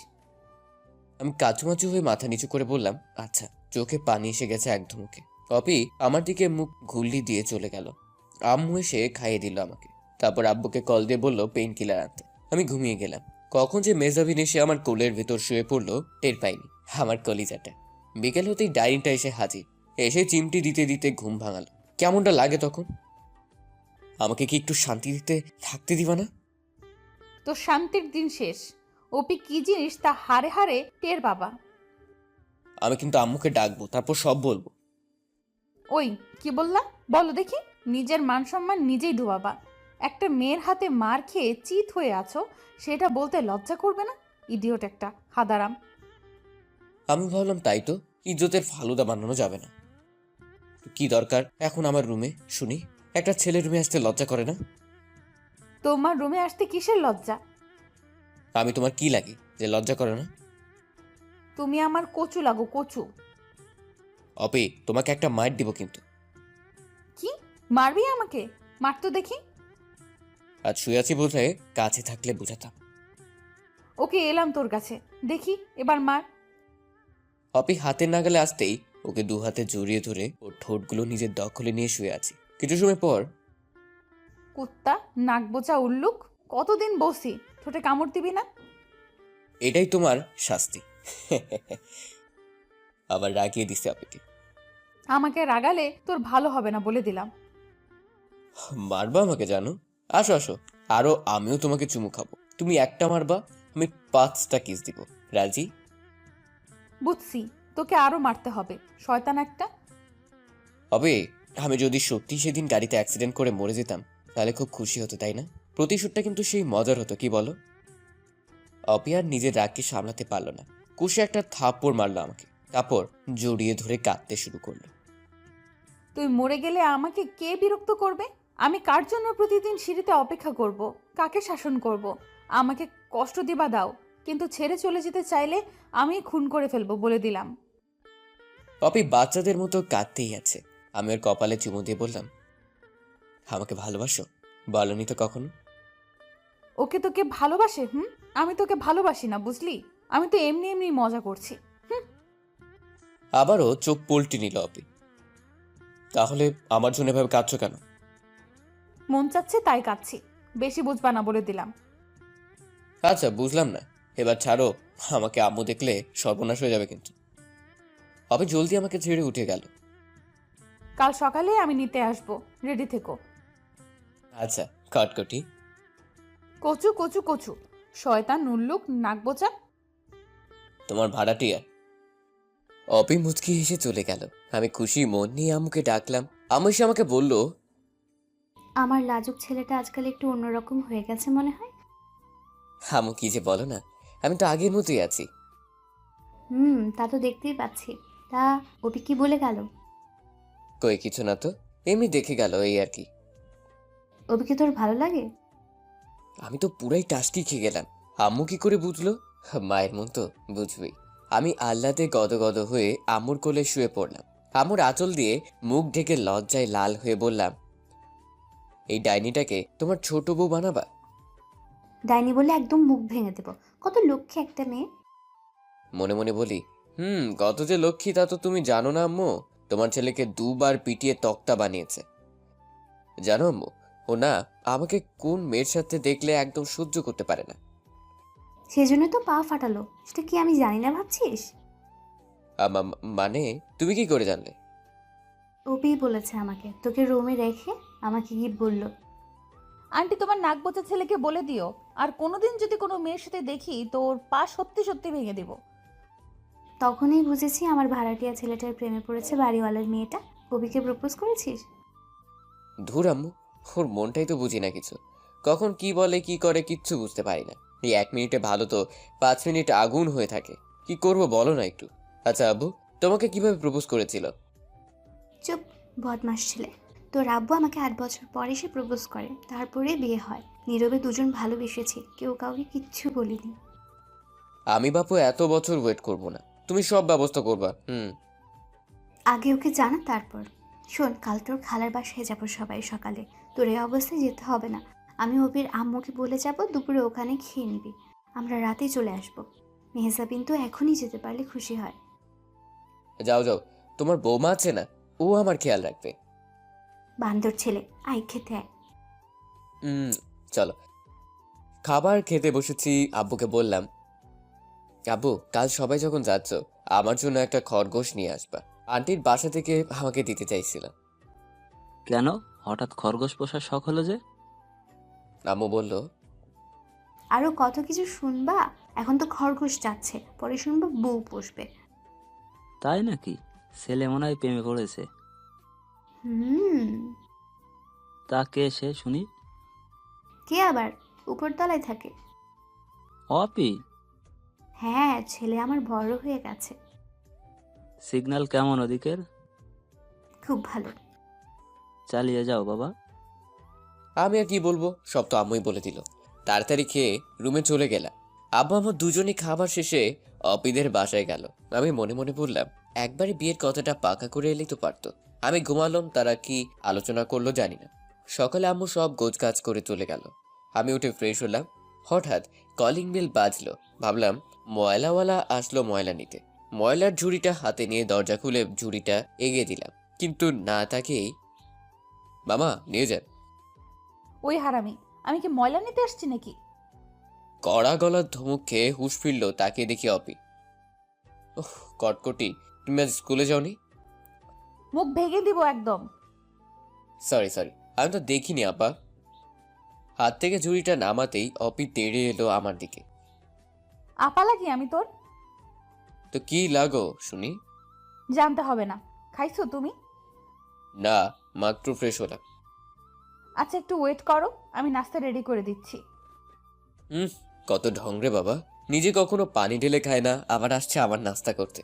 S1: আমি কাচুমাচু হয়ে মাথা নিচু করে বললাম, আচ্ছা। চোখে পানি এসে গেছে এক ধুমুকে। অপি আমার দিকে মুখ ঘুল্লি দিয়ে চলে গেল। আম্মু এসে খাইয়ে দিল আমাকে। তারপর আব্বুকে কল দিয়ে বলল পেইন কিলার আনতে। আমি ঘুমিয়ে গেলাম। কখন যে মেজাবিন এসে আমার কোলের ভেতর শুয়ে পড়লো টের পাইনি। আমার কলিজাটা। বিকেল হতেই ডাইনিংটা এসে হাজির। এসে চিমটি দিতে দিতে ঘুম ভাঙালো। কেমনটা লাগে তখন? আমাকে কি একটু শান্তি দিতে থাকতে দিবা না?
S2: তো শান্তির দিন শেষ। ওপি কি জিনিস তা হারে হারে টের বাবা।
S1: আমি কিন্তু আম্মুকে ডাকবো, তারপর সব বলবো।
S2: ওই কি বললা, বলো দেখি। নিজের মান সম্মান নিজেই ডুবাবা। একটা মেয়ের হাতে মার খেয়ে চিত হয়ে আছো, সেটা বলতে লজ্জা করবে না? ইডিওট একটা, হাদারাম।
S1: আমি ভাবলাম তাই তো, ইজ্জতের ফালুদা বানানো যাবে না। কি দরকার এখন আমার রুমে শুনি? একটা ছেলে রুমে আসতে লজ্জা করে না?
S2: তোমার রুমে আসতে কিসের লজ্জা?
S1: আমি তোমার কি লাগে যে লজ্জা করে না?
S2: তুমি আমার কচু লাগো, কচু।
S1: অপি তোমাকে একটা মাইট দিব কিন্তু।
S2: কি মারবি আমাকে? মার তো দেখি।
S1: আজ শুয়ে আছি বোধ হয়, কাছে থাকলে বুঝাতাম।
S2: ওকে এলাম তোর কাছে, দেখি এবার মার।
S1: অপি হাতের নাগালে আসতেই ওকে দু হাতে জড়িয়ে ধরে ওর ঠোঁটগুলো নিজের দখলে নিয়ে শুয়ে আছি। কিছু সময় পর,
S2: কুত্তা, নাক বোচা উল্লুক, কতদিন বসি, ঠোঁটে কামড় দিবি না?
S1: এটাই তোমার শাস্তি। আবার রাগিয়ে দিছে অপিকে।
S2: আমাকে রাগালে তোর ভালো হবে না বলে দিলাম।
S1: মারবা আমাকে জানো? আসো আসো, আরো আমিও তোমাকে চুমু খাবো। তুমি একটা মারবা, আমি 5টা কিস দিব। রাজি?
S2: বুঝছি, তোকে আরো মারতে হবে, শয়তান একটা।
S1: হবে। আমি যদি সত্যি সেদিন গাড়িতে অ্যাক্সিডেন্ট করে মরে যেতাম তাহলে খুব খুশি হতো, তাই না? প্রতিশোধটা কিন্তু সেই মজার হতো, কি বলো? অপি আর নিজের রাগকে সামলাতে পারলো না। কুশে একটা থাপ্পড় মারলো আমাকে, তারপর জড়িয়ে ধরে কাঁদতে শুরু করলো।
S2: তুই মরে গেলে আমাকে কে বিরক্ত করবে? আমি কার জন্য প্রতিদিন সিঁড়িতে অপেক্ষা করব? কাকে শাসন করব? আমাকে কষ্ট দিবা দাও, কিন্তু ছেড়ে চলে যেতে চাইলে আমি খুন করে ফেলবো বলে দিলাম।
S1: অপি বাচ্চাদের মতো কাঁদতেই আছে। আমি ওর কপালে চুমু দিয়ে বললাম, আমাকে ভালোবাসো? বলনি তো কখনো।
S2: ওকে তোকে ভালোবাসে? আমি তোকে ভালোবাসি না, বুঝলি? আমি তো এমনি এমনি মজা করছি।
S1: আবারও চোখ পল্টি নিল অপি। তাহলে আমার জন্য এভাবে কাঁদছো কেন?
S2: মন চাচ্ছে তাই কাচ্ছি, বেশি বুঝবা না বলে দিলাম।
S1: আচ্ছা বুঝলাম না, এবার ছাড়ো। আমাকে আম্মু দেখলে সর্বনাশ হয়ে যাবে কিন্তু। অবে জলদি আমাকে ছেড়ে উঠে গেল।
S2: কাল সকালে আমি নিতে আসবো, রেডি থেকো।
S1: আচ্ছা কটকটি।
S2: কচু কচু কচু, শয়তান নুল্লুক নাকবোচা।
S1: তোমার ভাড়াটিয়া। অপি মুচকি হেসে চলে গেল। আমি খুশি মন নিয়ে আম্মুকে ডাকলাম। আম্মু এসে আমাকে বলল,
S7: আমার লাজুক ছেলেটা আজকাল একটু অন্যরকম হয়ে গেছে মনে হয়।
S1: আম্মু কি যে বলো না, আমি তো আগের মতোই আছি।
S7: তা তো দেখতেই পাচ্ছি। তা ওপি কি বলে গেল?
S1: কই কিছু না তো, এমনি দেখে গেল এই আর কি।
S7: ওপিকে তোর ভালো লাগে?
S1: আমি তো পুরাই টাস্কি খেয়ে গেলাম। আম্মু কি করে বুঝলো? মায়ের মন তো বুঝবেই। আমি আহ্লাদে গদগদ হয়ে আম্মুর কোলে শুয়ে পড়লাম। আম্মুর আঁচল দিয়ে মুখ ঢেকে লজ্জায় লাল হয়ে বললাম, এই ডাইনিটাকে তোমার ছোট বউ বানাবা?
S7: ডাইনি বলে একদম মুখ ভেঙে দেব। কত লক্ষ্মী একটা মেয়ে।
S1: মনে মনে বলি, কত যে লক্ষ্মী তা তো তুমি জানো না আম্মু। তোমার ছেলেকে 2 বার পিটিয়ে তক্তা বানিয়েছে। জানো আম্মু, ও না আমাকে কোন মেয়ের সাথে দেখলে একদম সহ্য করতে পারে না।
S7: সেজন্য তো পা ফাটালো। সেটা কি আমি জানি না ভাবছিস?
S1: মানে তুমি কি করে জানলে?
S7: ওপি বলেছে আমাকে, তোকে রুমে রেখে আমাকে কি বলল।
S2: আন্টি তোমার নাকবোচা ছেলেকে বলে দিও, আর কোনোদিন যদি কোনো মেয়ের সাথে দেখি তো ওর পা সত্যি সত্যি ভেঙে দিব।
S7: তখনই বুঝেছি আমার ভাড়াটিয়া ছেলেটার প্রেমে পড়েছে বাড়িওয়ালার মেয়েটা। ওপিকে প্রপোজ করেছিস?
S1: ধুর আম্মু, ওর মনটাই তো বুঝি না কিছু। কখন কি বলে কি করে কিচ্ছু বুঝতে পারি না। এই 1 মিনিটে ভালো তো 5 মিনিট আগুন হয়ে থাকে। কি করব বলো না একটু। আচ্ছা আব্বু, তোমাকে কিভাবে প্রপোজ করেছিল?
S7: চুপ, বদমাস ছেলে। তোর আব্বু আমাকে 8 বছর পরে সে প্রপোজ করে, তারপরে বিয়ে হয়। নীরবে দুজন ভালোবেসেছি, কেউ কাউকে কিচ্ছু বলিনি।
S1: আমি বাপু এত বছর ওয়েট করব না, তুমি সব ব্যবস্থা করবা।
S7: আগে ওকে জানা তারপর। শোন, কাল তোর খালার বাসায় যাবো সবাই সকালে। তোর এই অবস্থায় যেতে হবে না। আমি ওপির আম্মুকে বলে যাব, দুপুরে ওখানে খেয়ে নিবি। আমরা রাতেই চলে আসবো। মেহজাবিন তো এখনই যেতে পারলে খুশি হয়।
S1: যাও যাও, তোমার বৌমা আছে না, ও আমার খেয়াল রাখবে।
S7: বান্দর ছেলে, আয় খেতে আয়।
S1: চলো। খাবার খেতে বসেছি। আব্বুকে বললাম, আব্বু কাল সবাই যখন যাচ্ছ আমার জন্য একটা খরগোশ নিয়ে আসবা। আন্টির বাসা থেকে আমাকে দিতে চাইছিলাম।
S4: কেন হঠাৎ খরগোশ পোষার শখ হলো যে?
S1: আম্মু বলল,
S7: আরো কত কিছু শুনবা। এখন তো খরগোশ যাচ্ছে, পরে শুনবো বউ পুষবে।
S4: তাই নাকি? ছেলে মনে হয় প্রেমে পড়েছে।
S7: হুম।
S4: তা কে সে শুনি?
S7: কে আবার? উপরতলায় থাকে।
S4: অপি?
S7: হ্যাঁ, ছেলে আমার বড় হয়ে গেছে।
S4: সিগন্যাল কেমন ওদিকের?
S7: খুব ভালো।
S4: চালিয়ে যাও বাবা।
S1: আমি আর কি বলবো, সব তো আম্মুই বলে দিল। তাড়াতাড়ি খেয়ে রুমে চলে গেলাম। আব্বু আমার দুজনই খাবার শেষে অপিদের বাসায় গেল। আমি মনে মনে বললাম, একবারে বিয়ের কথাটা পাকা করে এলেই তো পারতো। আমি ঘুমালাম, তারা কি আলোচনা করলো জানি না। সকালে আম্মু সব গোছগাছ করে চলে গেল। আমি উঠে ফ্রেশ হলাম। হঠাৎ কলিং বেল বাজলো। ভাবলাম ময়লাওয়ালা আসলো ময়লা নিতে। ময়লার ঝুড়িটা হাতে নিয়ে দরজা খুলে ঝুড়িটা এগিয়ে দিলাম, কিন্তু না তাকেই, মামা নিয়ে যান।
S2: ওই হারামি, আমি কি ময়লা নিতে আসছি নাকি?
S1: কড়া গলার ধমক খেয়ে হুঁশ ফিরল। তাকে দেখি অপি। ওহ কটকটি, তুমি আজ স্কুলে যাওনি?
S2: মুখ ভেঙে দিব একদম।
S1: সরি সরি, আমি তো দেখিনি আপা। হাত থেকে ঝুড়িটা নামাতেই অপি তেড়ে এলো আমার দিকে।
S2: আপা লাগি আমি তোর?
S1: তো কি লাগো শুনি?
S2: জানতে হবে না। খাইছো তুমি?
S1: না, মাত্র ফ্রেশ হলাম।
S2: আচ্ছা একটু ওয়েট করো, আমি নাস্তা রেডি করে দিচ্ছি।
S1: কত ঢং রে বাবা, নিজে কখনো পানি ঢেলে খায় না, আবার আসছে আমার নাস্তা করতে।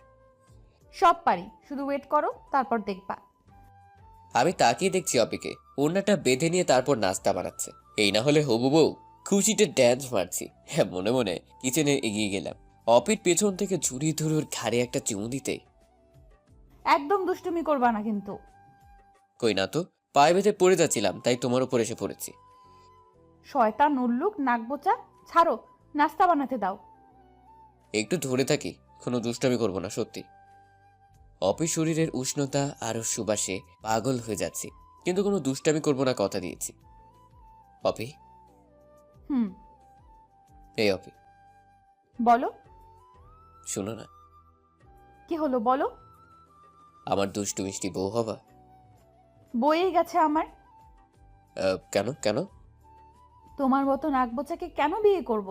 S2: সব পারি, শুধু ওয়েট করো, তারপর দেখবা।
S1: আমি তাকিয়ে দেখছি অপিকে ওড়নাটা বেঁধে নিয়ে তারপর নাস্তা বানাচ্ছে। এই না হলে হবু বউ, খুশিতে ড্যান্স মারছি। হ্যাঁ, মনে মনে কিচেনে এগিয়ে গেলাম। অপির পেছন থেকে ঝুড়ি ধরে ওর ঘাড়ে একটা চুমু দিতে।
S2: একদম দুষ্টুমি করবা না কিন্তু।
S1: কই না তো, পায়ে বেঁধে পড়ে যাচ্ছিলাম, তাই তোমার উপর এসে পড়েছি।
S2: শয়তান উল্লুক নাকবোচা, ছাড়ো, নাস্তা বানাতে দাও।
S1: একটু ধরে থাকি, কোনো দুষ্টামি করবো না সত্যি। অপি শরীরের উষ্ণতা আরো সুবাসে পাগল হয়ে যাচ্ছি, কিন্তু কোনো দুষ্টামি করবো না, কথা দিয়েছি। অপি,
S8: হুম,
S1: এই অপি,
S8: বলো।
S1: শোনো না,
S8: কি হলো বলো।
S1: আমার দুষ্টু মিষ্টি বউ হবা?
S8: বইয়ে গেছে আমার।
S1: কেন কেন?
S8: তোমার মতো নাকবোচাকে কেন বিয়ে করব?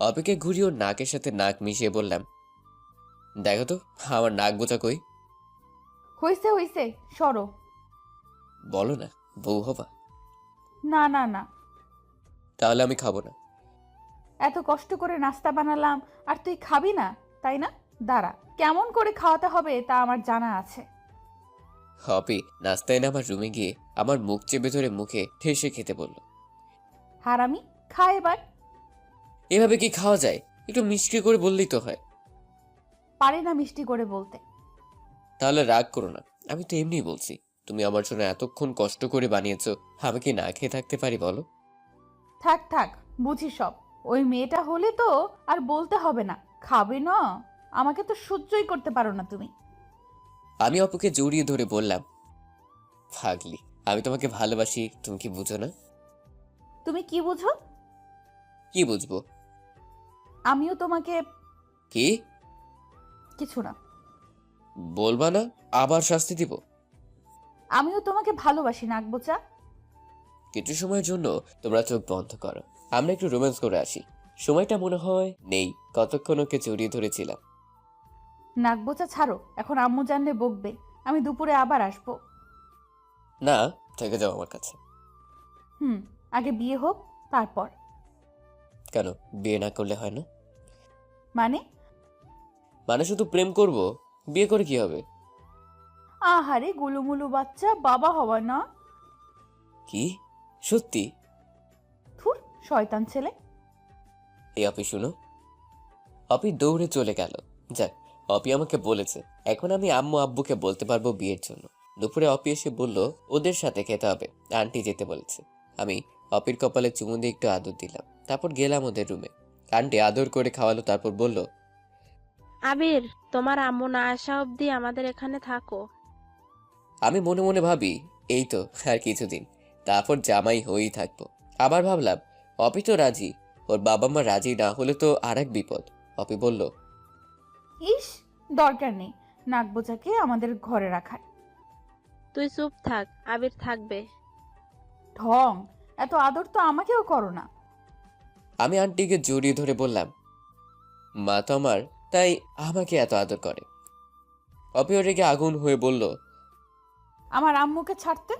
S1: অপিকে ঘুরিয়ে ওর নাকের সাথে নাক মিশিয়ে বললাম, দেখো তো আমার নাক বোঝা কই?
S8: হইছে হইছে, সরো।
S1: বলো না, বউ হবা?
S8: না না না,
S1: তাহলে আমি খাবো না।
S8: এত কষ্ট করে নাস্তা বানালাম আর তুই খাবি না, তাই না? দাঁড়া, কেমন করে খাওয়াতে হবে তা আমার জানা আছে।
S1: অপি নাস্তা এনে আমার রুমে গিয়ে আমার মুখ চেপে ধরে মুখে ঠেসে খেতে বলল।
S8: হারামি, খা এবার।
S1: এভাবে কি খাওয়া যায়? একটু মিষ্টি করে বললেই তো হয়।
S8: পারি না মিষ্টি করে বলতে।
S1: তাহলে রাগ করো না, আমি তো এমনিই বলছি। তুমি আমার জন্য এতক্ষণ কষ্ট করে বানিয়েছো, আমি কি না খেয়ে থাকতে পারি বলো?
S8: থাক থাক, বুঝি সব। ওই মেয়েটা হলে তো আর বলতে হবে না, খাবে না। আমাকে তো সহ্যই করতে পারো না তুমি।
S1: আমি অপুকে জড়িয়ে ধরে বললাম, পাগলি, আমি তোমাকে ভালোবাসি, তুমি কি বুঝো না?
S8: তুমি কি বুঝো?
S1: কি বুঝবো?
S8: আমিও তোমাকে।
S1: কি?
S8: কিছু না।
S1: বলবা না, আবার শাস্তি দিব।
S8: আমিও তোমাকে ভালোবাসি নাকবোচা।
S1: কিছু সময়ের জন্য তোমরা চোখ বন্ধ করো, আমরা একটু রোম্যান্স করে আসি। সময়টা মনে হয় নেই, কতক্ষণ ওকে জড়িয়ে ধরেছিলাম।
S8: নাকবোচা ছাড়ো, এখন আম্মু জানলে বকবে। আমি দুপুরে আবার আসবো।
S1: না, থেকে যাও আমার কাছে।
S8: হুম, আগে বিয়ে হোক তারপর।
S1: কেন বিয়ে না করলে হয় না?
S8: মানে?
S1: মানে শুধু প্রেম করব, বিয়ে করে কি হবে?
S8: আহারে গুলুমুলু বাচ্চা, বাবা হওয়া না।
S1: কি সত্যি?
S8: থুর, শয়তান ছেলে।
S1: এই অপি শুনো। অপি দৌড়ে চলে গেল। যাক, অপি আমাকে বলেছে এখন আমি আম্মু আব্বুকে বলতে পারবো বিয়ের জন্য। দুপুরে অপি এসে বলল ওদের সাথে খেতে হবে, আন্টি যেতে বলেছে। আমি অপির কপালে চুমু দিয়ে একটু আদর দিলাম, তারপর গেলাম ওদের রুমে। আন্টি আদর করে খাওয়ালো, তারপর বলল,
S5: আবির, তোমার আম্মু না আসা অবধি আমাদের এখানে থাকো।
S1: আমি মনে মনে ভাবি এই তো আর কিছুদিন, তারপর জামাই হয়েই থাকবো। আবার ভাবলাম অপি তো রাজি, ওর বাবা মা রাজি না হলে তো আর এক বিপদ। অপি বলল,
S8: ইস, দরকার নেই নাকবোচাকে আমাদের ঘরে রাখার।
S5: তুই চুপ থাক, আবির থাকবে।
S8: ঢং, এত আদর তো আমাকেও করো না।
S1: আমি আন্টিকে জড়িয়ে ধরে বললাম, মা তো আমার, তাই আমাকে এত আদর করে। অপিও রেগে আগুন হয়ে বলল,
S8: আমার আম্মুকে ছাড়তে।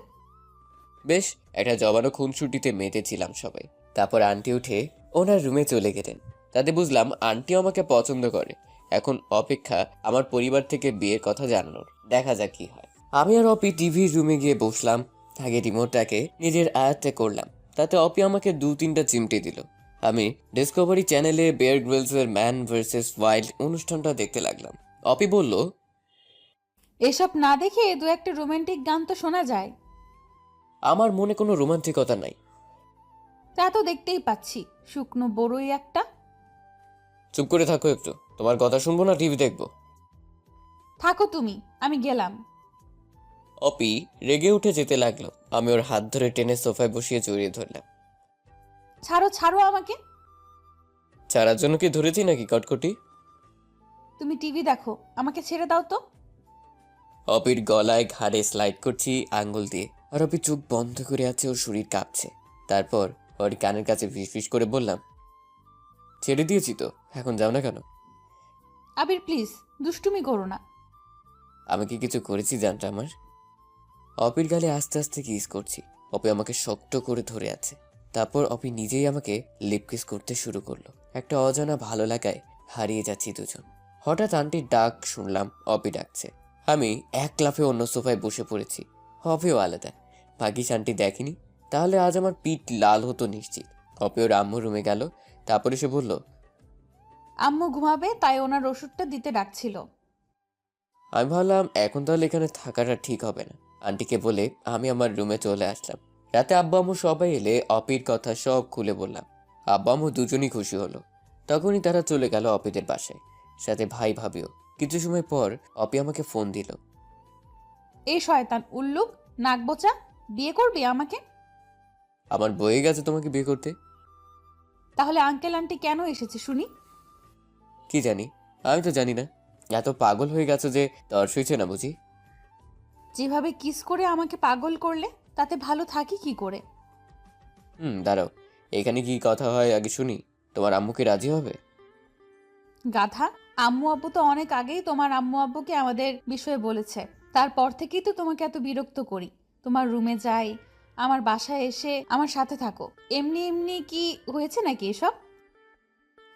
S1: বেশ, একটা জবানো খুনসুটিতে মেতেছিলাম সবাই। তারপর আন্টি উঠে ওনার রুমে চলে গেলেন। তাতে বুঝলাম আন্টিও আমাকে পছন্দ করে। এখন অপেক্ষা আমার পরিবার থেকে বিয়ের কথা জানানোর, দেখা যাক কি হয়। আমি আর অপি টিভির রুমে গিয়ে বসলাম। আগে রিমোটটাকে নিজের আয়ত্তে করলাম, তাতে অপি আমাকে 2-3টা চিমটে দিল। আমি ডিসকভারি চ্যানেলে বেয়ার গ্রিলসের ম্যান ভার্সেস ওয়াইল্ড অনুষ্ঠানটা দেখতে লাগলাম। অপি বলল,
S2: এসব না দেখে দু একটা রোমান্টিক গান তো শোনা যায়।
S1: আমার মনে কোনো রোমান্টিকতা নাই।
S2: তা তো দেখতেই পাচ্ছি, শুকনো বড়ই একটা।
S1: চুপ করে থাকো একটু, তোমার কথা শুনবো না টিভি দেখবো।
S2: থাকো তুমি, আমি গেলাম।
S1: অপি রেগে উঠে যেতে লাগলো। আমি ওর হাত ধরে টেনে সোফায় বসিয়ে জড়িয়ে ধরলাম।
S2: ছাড়ো ছাড়ো আমাকে।
S1: ছাড়ার জন্য কি ধরেছি নাকি কটকটি?
S2: তুমি টিভি দেখো, আমাকে ছেড়ে দাও তো।
S1: অপির গলায় ঘাড়ে স্লাইড করছি আঙ্গুল দিয়ে, আর অপি চোখ বন্ধ করে আছে, ওর শরীর কাঁপছে। তারপর ওর কানের কাছে ফিসফিস করে বললাম, ছেড়ে দিয়েছি তো, এখন যাও না কেন?
S2: আবির প্লিজ, দুষ্টুমি করো না।
S1: আমি কি কিছু করেছি জানটা আমার? অপির গালে আস্তে আস্তে কিস করছি। অপি আমাকে শক্ত করে ধরে আছে। তারপর অপি নিজেই আমাকে লিপ কিস করতে শুরু করলো। একটা অজানা ভালো লাগায় হারিয়ে যাচ্ছি দুজন। হঠাৎ আন্টির ডাক শুনলাম, অপি ডাকছে। আমি এক লাফে অন্য সোফায় বসে পড়েছি। অপিও আলাদা, ভাগ্যিস আন্টি দেখেনি, তাহলে আজ আমার পিঠ লাল হতো নিশ্চিত। অপি ওর আম্মু রুমে গেল, তারপর এসে বলল,
S2: আম্মু ঘুমাবে তাই ওনার ওষুধটা দিতে ডাকছিল।
S1: আমি ভাবলাম এখন তাহলে এখানে থাকাটা ঠিক হবে না। আন্টিকে বলে আমি আমার রুমে চলে আসলাম। রাতে আব্বা আম্মু সবাই এলে অপির কথা সব খুলে বললাম। আব্বা আম্মু দুজনই খুশি হলো। তখনই তারা চলে গেল অপিদের বাসায়, সাথে ভাই ভাবিও। কিছু সময় পর অপি আমাকে ফোন দিল।
S2: এই শয়তান উল্লুক নাকবোচা, বিয়ে করবি আমাকে?
S1: আমার বয়ে গেছে তোমাকে বিয়ে করতে।
S2: তাহলে আঙ্কেল আন্টি কেন এসেছে শুনি?
S1: কি জানি, আমি তো জানি না। এত পাগল হয়ে গেছো যে তর সইছে না বুঝি?
S2: যেভাবে কিস করে আমাকে পাগল করলে, তাতে ভালো থাকি কি করে?
S1: দাঁড়াও, এখানে কি কথা হয় আগে শুনি। তোমার আম্মু কি রাজি হবে?
S2: গাধা, আম্মু আব্বু তো অনেক আগেই তোমার আম্মু আব্বুকে আমাদের বিষয়ে বলেছে। তারপর থেকেই তো তোমাকে এত বিরক্ত করি। তোমার রুমে যাই, আমার বাসায় এসে আমার সাথে থাকো। এমনি এমনি কি হয়েছে নাকি এসব?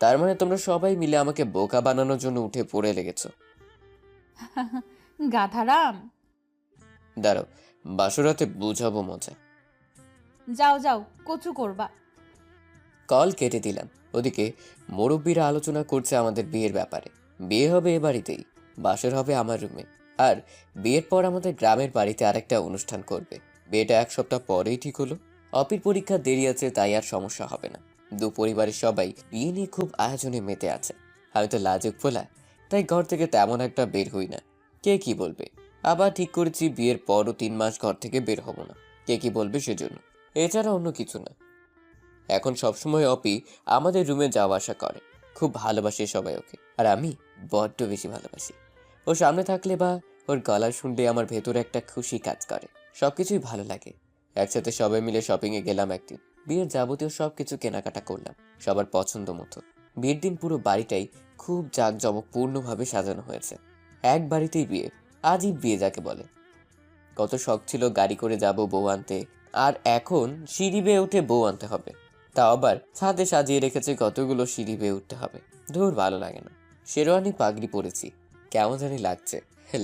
S1: তার মানে তোমরা সবাই মিলে আমাকে বোকা বানানোর জন্য উঠে পড়ে লেগেছো।
S2: গাধারাম,
S1: দাঁড়াও, বাসরাতে বুঝাবো মজা।
S2: যাও যাও, কচু করবা।
S1: কল কেটে দিলাম। ওদিকে মুরব্বীরা আলোচনা করছে আমাদের বিয়ের ব্যাপারে। বিয়ে হবে এ বাড়িতেই, বাসর হবে আমার রুমে। আর বিয়ের পর আমাদের গ্রামের বাড়িতে আরেকটা অনুষ্ঠান করবে। বিয়েটা 1 সপ্তাহ পরেই ঠিক হলো। অপির পরীক্ষা দেরি আছে, তাই আর সমস্যা হবে না। দু পরিবারের সবাই বিয়ে নিয়ে খুব আয়োজনে মেতে আছে। আমি তো লাজুক ফোলা, তাই ঘর থেকে তেমন একটা বের হই না। কে কি বলবে? আবার ঠিক করেছি বিয়ের পরও 3 মাস ঘর থেকে বের হব না। কে কি বলবে সেজন্য, এছাড়া অন্য কিছু না। এখন সবসময় অপি আমাদের রুমে যাওয়া আসা করে। খুব ভালোবাসে সবাই ওকে, আর আমি বড্ড বেশি ভালোবাসি। ও সামনে থাকলে বা ওর গলা শুনলে আমার ভেতরে একটা খুশি কাজ করে। সবকিছুই ভালো লাগে। একসাথে সবাই মিলে শপিংয়ে গেলাম একদিন। বিয়ের যাবতীয় সবকিছু কেনাকাটা করলাম সবার পছন্দ মতো। বিয়ের দিন পুরো বাড়িটাই খুব জাঁকজমকপূর্ণভাবে সাজানো হয়েছে। এক বাড়িতেই বিয়ে, আজই বিয়ে যাকে বলে। কত শখ ছিল গাড়ি করে যাব বউ আনতে, আর এখন সিঁড়ি বেয়ে উঠে বউ আনতে হবে। তা আবার ছাদে সাজিয়ে রেখেছে কতগুলো সিঁড়ি বেয়ে উঠতে হবে। ধুর, ভালো লাগে না। শেরওয়ানি পাগড়ি পরেছি, কেমন জানি লাগছে।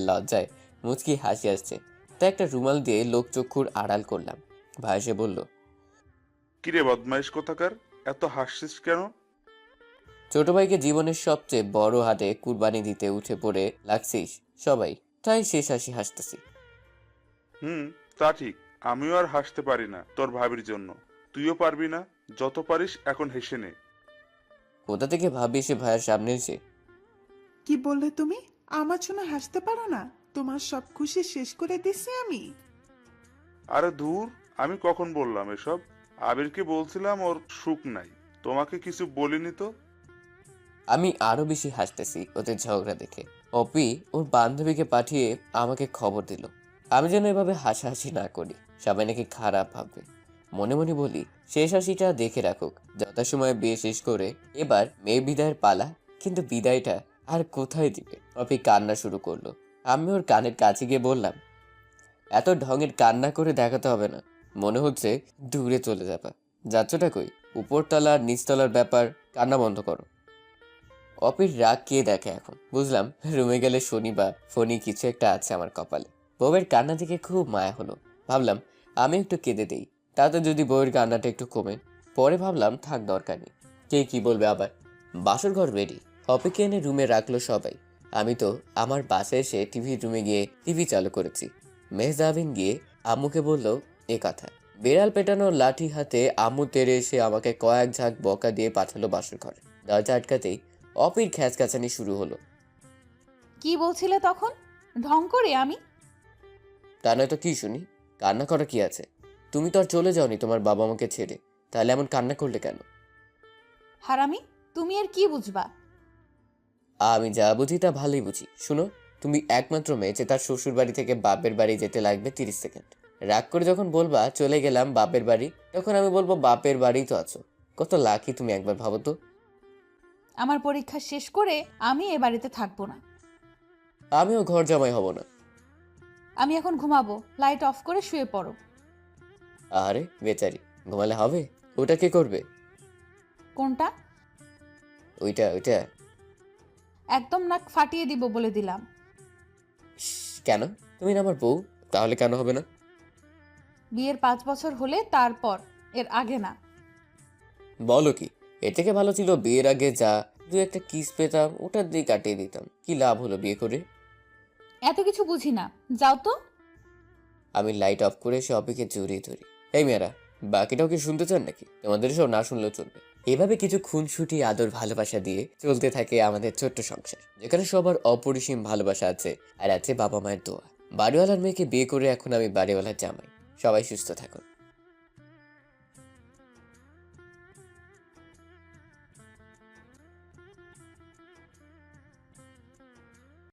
S1: লজ্জায় মুচকি হাসি আসছে, তাই একটা রুমাল দিয়ে লোকচক্ষুর আড়াল করলাম। ভাই এসে বলল,
S6: কিরে বদমাইশ কোথাকার, এত হাসছিস কেন?
S1: ছোট ভাইকে জীবনের সবচেয়ে বড় হাটে কুরবানি দিতে উঠে পড়ে লাগছিস সবাই, তাই শেষ হাসি হাসতেছি।
S6: তা ঠিক, আমিও আর হাসতে পারি না তোর ভাবির জন্য। তুইও পারবি না, যত পারিস এখন হেসে নে।
S1: কোথা থেকে ভাবি এসে ভাইয়ের সামনে এসে?
S9: কি বললে তুমি? আমার জন্য হাসতে পারো না? তোমার সব খুশি শেষ করে দিছি আমি।
S6: আরে দূর, আমি কখন বললাম এসব? আবিরকে বলছিলাম ওর সুখ নাই, তোমাকে কিছু বলিনি তো।
S1: আমি আরো বেশি হাসতেছি ওদের ঝগড়া দেখে। অপি ওর বান্ধবীকে পাঠিয়ে আমাকে খবর দিল আমি যেন এভাবে হাসাহাসি না করি, সবাই নাকি খারাপ ভাববে। মনে মনে বলি, শেষ হাসিটা দেখে রাখুক। যথাসময়ে বিয়ে শেষ করে এবার মেয়ে বিদায়ের পালা, কিন্তু বিদায়টা আর কোথায় দিবে? অপি কান্না শুরু করলো। আমি ওর কানের কাছে গিয়ে বললাম, এত ঢঙের কান্না করে দেখাতে হবে না, মনে হচ্ছে দূরে চলে যাবা। যাচ্ছটা কই? উপরতলা আর নিচতলার ব্যাপার, কান্না বন্ধ করো। অপির রাগ কে দেখে এখন বুঝলাম। রুমে গেলে শনি বা ফনি কিছু একটা আছে আমার কপালে। বউয়ের কান্না দেখে খুব মায়া হলো। ভাবলাম আমি একটু কেঁদে দেই, তাতে যদি বউয়ের কান্নাটা একটু কমে। পরে ভাবলাম থাক, দরকার নেই, কে কি বলবে আবার। বাসর ঘর রেডি, অপিকে এনে রুমে রাখলো সবাই। আমি তো আমার বাসায় এসে টিভির রুমে গিয়ে টিভি চালু করেছি। মেহজাবিন গিয়ে আম্মুকে বলল এ কথা। বেড়াল পেটানোর লাঠি হাতে আম্মু তেড়ে এসে আমাকে কয়েক ঝাঁক বকা দিয়ে পাঠালো বাসর ঘরে। দরজা আটকাতেই অপির খ্যাচকাচানি শুরু হলো।
S2: কি বলছিলে তখন? ঢং করে আমি?
S1: তা নয় তো কি শুনি, কান্না করা কি আছে? তুমি তো আর চলে যাওনি তোমার বাবা মাকে ছেড়ে, তাহলে এমন কান্না করলে কেন?
S2: হারামি, তুমি আর কি বুঝবা?
S1: আমি যা বুঝি তা ভালোই বুঝি। শুনো, তুমি একমাত্র মেয়ে যে তার শ্বশুর বাড়ি থেকে বাপের বাড়ি যেতে লাগবে 30 সেকেন্ড। রাগ করে যখন বলবা চলে গেলাম বাপের বাড়ি, তখন আমি বলবো বাপের বাড়িই তো আছো। কত লাকি তুমি, একবার ভাবো তো।
S2: আমার পরীক্ষা শেষ করে আমি এ বাড়িতে থাকবো না।
S1: আমিও ঘর জামাই হব না।
S2: আমি এখন ঘুমাবো, লাইট অফ করে শুয়ে পড়ো।
S1: আরে বেচারি, ঘুমালে হবে? ওটা কে করবে?
S2: কোনটা?
S1: ওইটা ওইটা।
S2: একদম নাক ফাটিয়ে দিব বলে দিলাম।
S1: কেন? তুমি না আমার বউ, তাহলে কেন হবে না?
S2: বিয়ের 5 বছর হলে তারপর, এর আগে না।
S1: বলো কি? এর থেকে ভালো ছিল বিয়ের আগে যা দু একটা কিস পেতাম ওটার দিয়ে কাটিয়ে দিতাম। কি লাভ হলো বিয়ে করে?
S2: এত কিছু বুঝি না, যাও তো।
S1: আমি লাইট অফ করে এসে অপিকে জড়িয়ে ধরি। এই মেয়েরা, বাকিটাও কি শুনতে চান নাকি? তোমাদের এসব না শুনলেও চলবে। এভাবে কিছু খুনসুটি আদর ভালোবাসা দিয়ে চলতে থাকে আমাদের ছোট্ট সংসার, যেখানে সবার অপরিসীম ভালোবাসা আছে আর আছে বাবা মায়ের দোয়া। বাড়িওয়ালার মেয়েকে বিয়ে করে এখন আমি বাড়িওয়ালার জামাই। সবাই সুস্থ থাকুন।